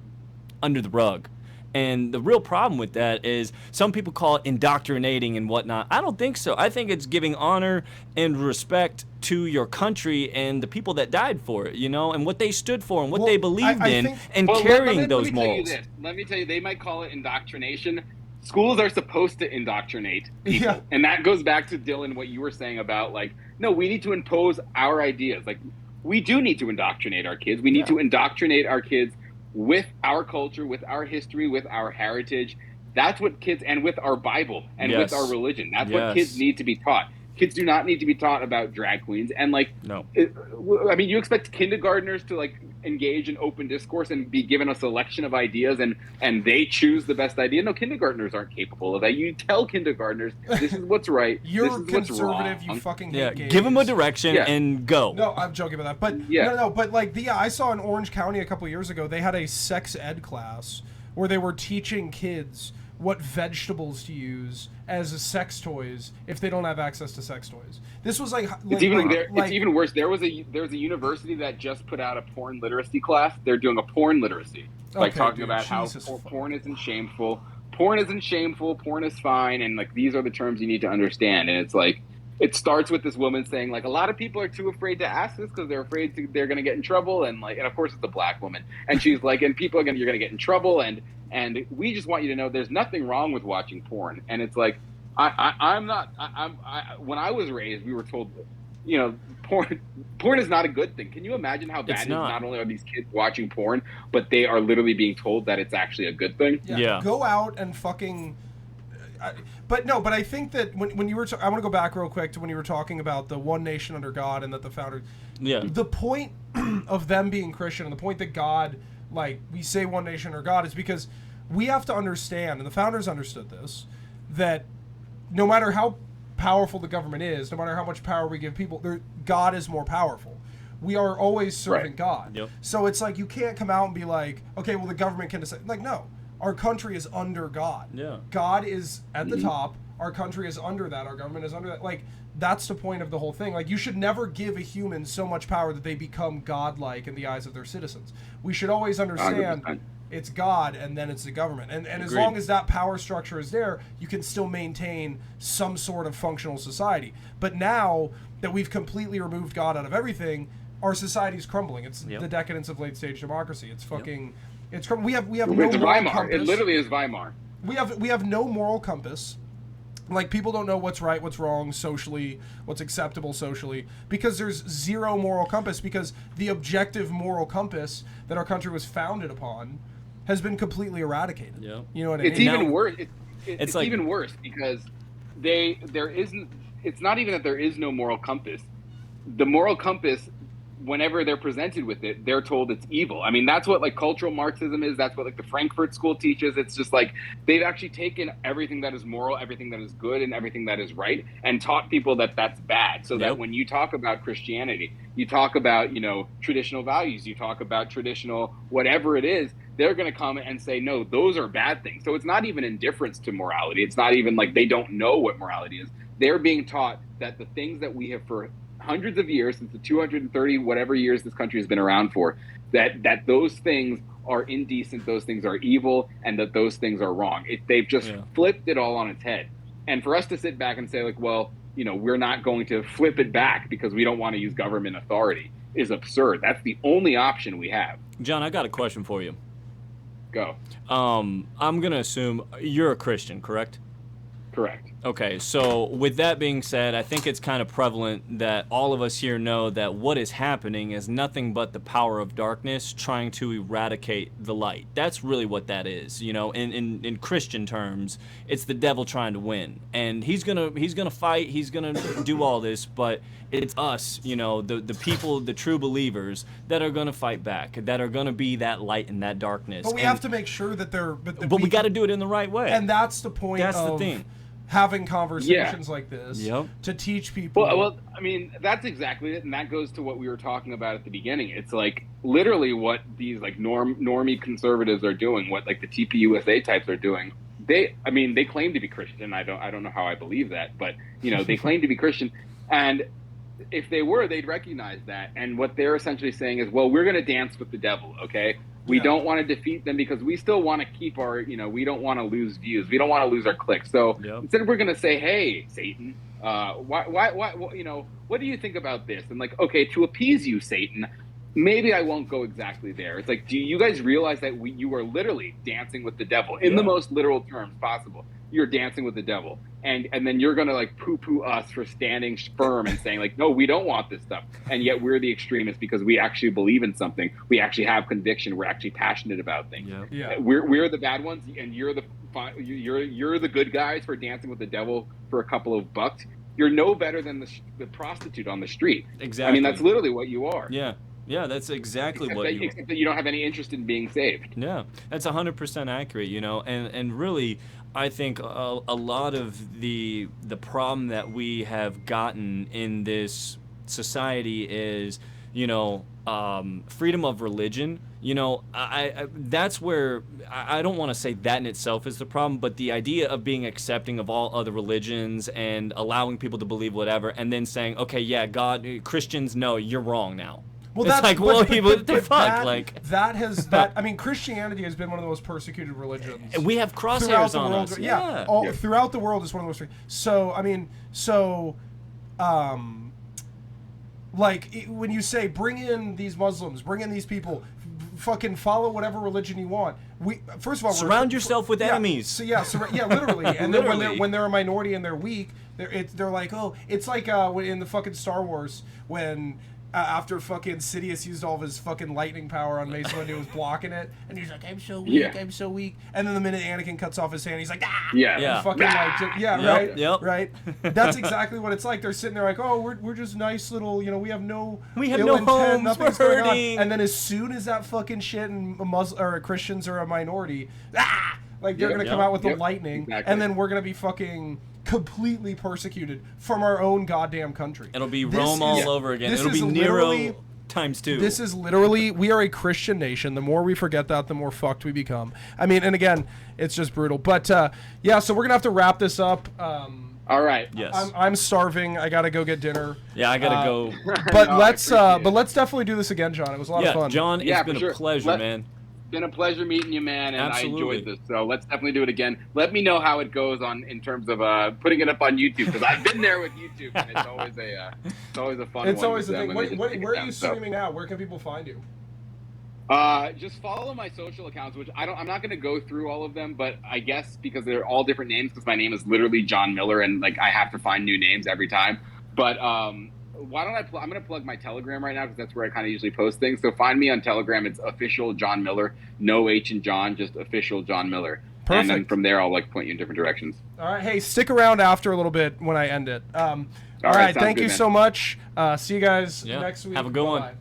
under the rug. And the real problem with that is some people call it indoctrinating and whatnot. I don't think so. I think it's giving honor and respect to your country and the people that died for it, and what they stood for and what they believed in, and carrying those morals. Let me tell you, they might call it indoctrination. Schools are supposed to indoctrinate people. Yeah. And that goes back to, Dylan, what you were saying about, no, we need to impose our ideas. We do need to indoctrinate our kids. We need to indoctrinate our kids with our culture, with our history, with our heritage. That's what kids, and with our Bible and with our religion. That's what kids need to be taught. Kids do not need to be taught about drag queens. And no. You expect kindergartners to engage in open discourse and be given a selection of ideas and they choose the best idea. No, kindergartners aren't capable of that. You tell kindergartners, this is what's right. You're this is conservative. What's wrong. You fucking hate gays. Give them a direction and go. No, I'm joking about that. But no. But I saw in Orange County a couple years ago, they had a sex ed class where they were teaching kids what vegetables to use as sex toys if they don't have access to sex toys. This was it's even worse. There was a university that just put out a porn literacy class. They're doing a porn literacy, talking about how porn isn't shameful. Porn isn't shameful. Porn is fine, and these are the terms you need to understand. And it's it starts with this woman saying a lot of people are too afraid to ask this because they're afraid they're going to get in trouble, and of course it's a black woman, and she's and people you're going to get in trouble, and we just want you to know there's nothing wrong with watching porn. And it's I'm not. When I was raised, we were told, porn is not a good thing. Can you imagine how bad it is? Not only are these kids watching porn, but they are literally being told that it's actually a good thing. Yeah. Go out and fucking. But I think that when you were, I want to go back real quick to when you were talking about the one nation under God and that the founders. Yeah. The point of them being Christian and the point that God, we say one nation under God, is because we have to understand, and the founders understood this, that no matter how powerful the government is, no matter how much power we give people, God is more powerful. We are always serving God. Yep. So it's you can't come out and be okay, well, the government can decide. No, our country is under God. Yeah. God is at the top. Our country is under that. Our government is under that. That's the point of the whole thing. You should never give a human so much power that they become godlike in the eyes of their citizens. We should always understand 100%. It's God and then it's the government. And as long as that power structure is there, you can still maintain some sort of functional society. But now that we've completely removed God out of everything, our society's crumbling. It's the decadence of late stage democracy. It's fucking it's crumbling. We have no it's moral Weimar. compass. It literally is Weimar. We have no moral compass. People don't know what's right, what's wrong socially, what's acceptable socially, because there's zero moral compass, because the objective moral compass that our country was founded upon has been completely eradicated. Yeah. You know what I mean? It's even worse. It's even worse because it's not even that there is no moral compass. The moral compass, whenever they're presented with it, they're told it's evil. I mean, that's what cultural Marxism is. That's what the Frankfurt School teaches. It's just they've actually taken everything that is moral, everything that is good, and everything that is right, and taught people that that's bad. So that when you talk about Christianity, you talk about traditional values, you talk about traditional whatever it is, they're going to come and say, no, those are bad things. So it's not even indifference to morality. It's not even they don't know what morality is. They're being taught that the things that we have for hundreds of years, since the 230 whatever years this country has been around for, that those things are indecent, those things are evil, and that those things are wrong. They've just flipped it all on its head. And for us to sit back and say we're not going to flip it back because we don't want to use government authority is absurd. That's the only option we have. John, I got a question for you. Go. I'm going to assume you're a Christian, correct? Correct. Okay, so with that being said, I think it's kind of prevalent that all of us here know that what is happening is nothing but the power of darkness trying to eradicate the light. That's really what that is. In Christian terms, it's the devil trying to win. And he's gonna fight, he's gonna do all this, but it's us, the people, the true believers, that are gonna fight back, that are gonna be that light in that darkness. But we have to make sure that they're but we got to do it in the right way. And that's the point. That's the thing. Having conversations like this to teach people. Well, I mean, that's exactly it, and that goes to what we were talking about at the beginning. It's literally what these normie conservatives are doing, what the TPUSA types are doing, they claim to be Christian. I don't know how I believe that, but they claim to be Christian, and if they were, they'd recognize that. And what they're essentially saying is, well, we're going to dance with the devil, okay? We don't want to defeat them because we still want to keep our, we don't want to lose views. We don't want to lose our clicks. So instead, we're going to say, hey, Satan, why, what do you think about this? And like, okay, to appease you, Satan, maybe I won't go exactly there. It's like, do you guys realize that you are literally dancing with the devil in the most literal terms possible? You're dancing with the devil. And then you're going to like poo-poo us for standing firm and saying like, no, we don't want this stuff. And yet we're the extremists because we actually believe in something. We actually have conviction. We're actually passionate about things. Yeah. We're the bad ones, and you're the good guys for dancing with the devil for a couple of bucks. You're no better than the prostitute on the street. Exactly. I mean, that's literally what you are. Yeah. Yeah, that's exactly except that you don't have any interest in being saved. Yeah, that's 100% accurate, and really, I think a lot of the problem that we have gotten in this society is, freedom of religion. I that's where I don't want to say that in itself is the problem, but the idea of being accepting of all other religions and allowing people to believe whatever, and then saying, okay, yeah, God, Christians, no, you're wrong now. Well, it's that's like, well, what the fuck? I mean, Christianity has been one of the most persecuted religions. We have crosshairs on us. Yeah. Throughout the world is one of the most. So, I mean, like when you say bring in these Muslims, bring in these people, fucking follow whatever religion you want. First of all, surround yourself with enemies. So literally. And then when they're a minority and they're weak, they're like, oh, it's like in the fucking Star Wars when. After fucking Sidious used all of his fucking lightning power on Mace Windu, was blocking it, and he's like, I'm so weak, and then the minute Anakin cuts off his hand, he's like, ah! Yeah. Fucking right? Yep. Right? That's exactly what it's like. They're sitting there like, oh, we're just nice little, we have no intent, homes, nothing's going on. hurting. And then as soon as that fucking shit and Christians are a minority, like they're going to come out with the lightning, and then we're going to be fucking completely persecuted from our own goddamn country. It'll be Rome all over again. It'll be Nero times 2. This is literally, we are a Christian nation. The more we forget that, the more fucked we become. I mean, and again, it's just brutal. But so we're gonna have to wrap this up. All right. Yes. I'm starving. I gotta go get dinner. Yeah, I gotta go. But let's definitely do this again, John. It was a lot of fun. John, it's been a pleasure, man. Been a pleasure meeting you, man, and Absolutely. I enjoyed this. So let's definitely do it again. Let me know how it goes in terms of putting it up on YouTube, because I've been there with YouTube, and it's always a fun. It's one always the thing. Where are you streaming so. now? Where can people find you? Just follow my social accounts, which I'm not going to go through all of them, but I guess because they're all different names, because my name is literally John Miller, and like I have to find new names every time. But why don't I'm going to plug my Telegram right now, because that's where I kind of usually post things. So find me on Telegram. It's official John Miller, no H in John, just official John Miller. Perfect. And then from there, I'll point you in different directions. All right. Hey, stick around after a little bit when I end it. All right. Thank you so much. See you guys next week. Have a good one. Bye-bye.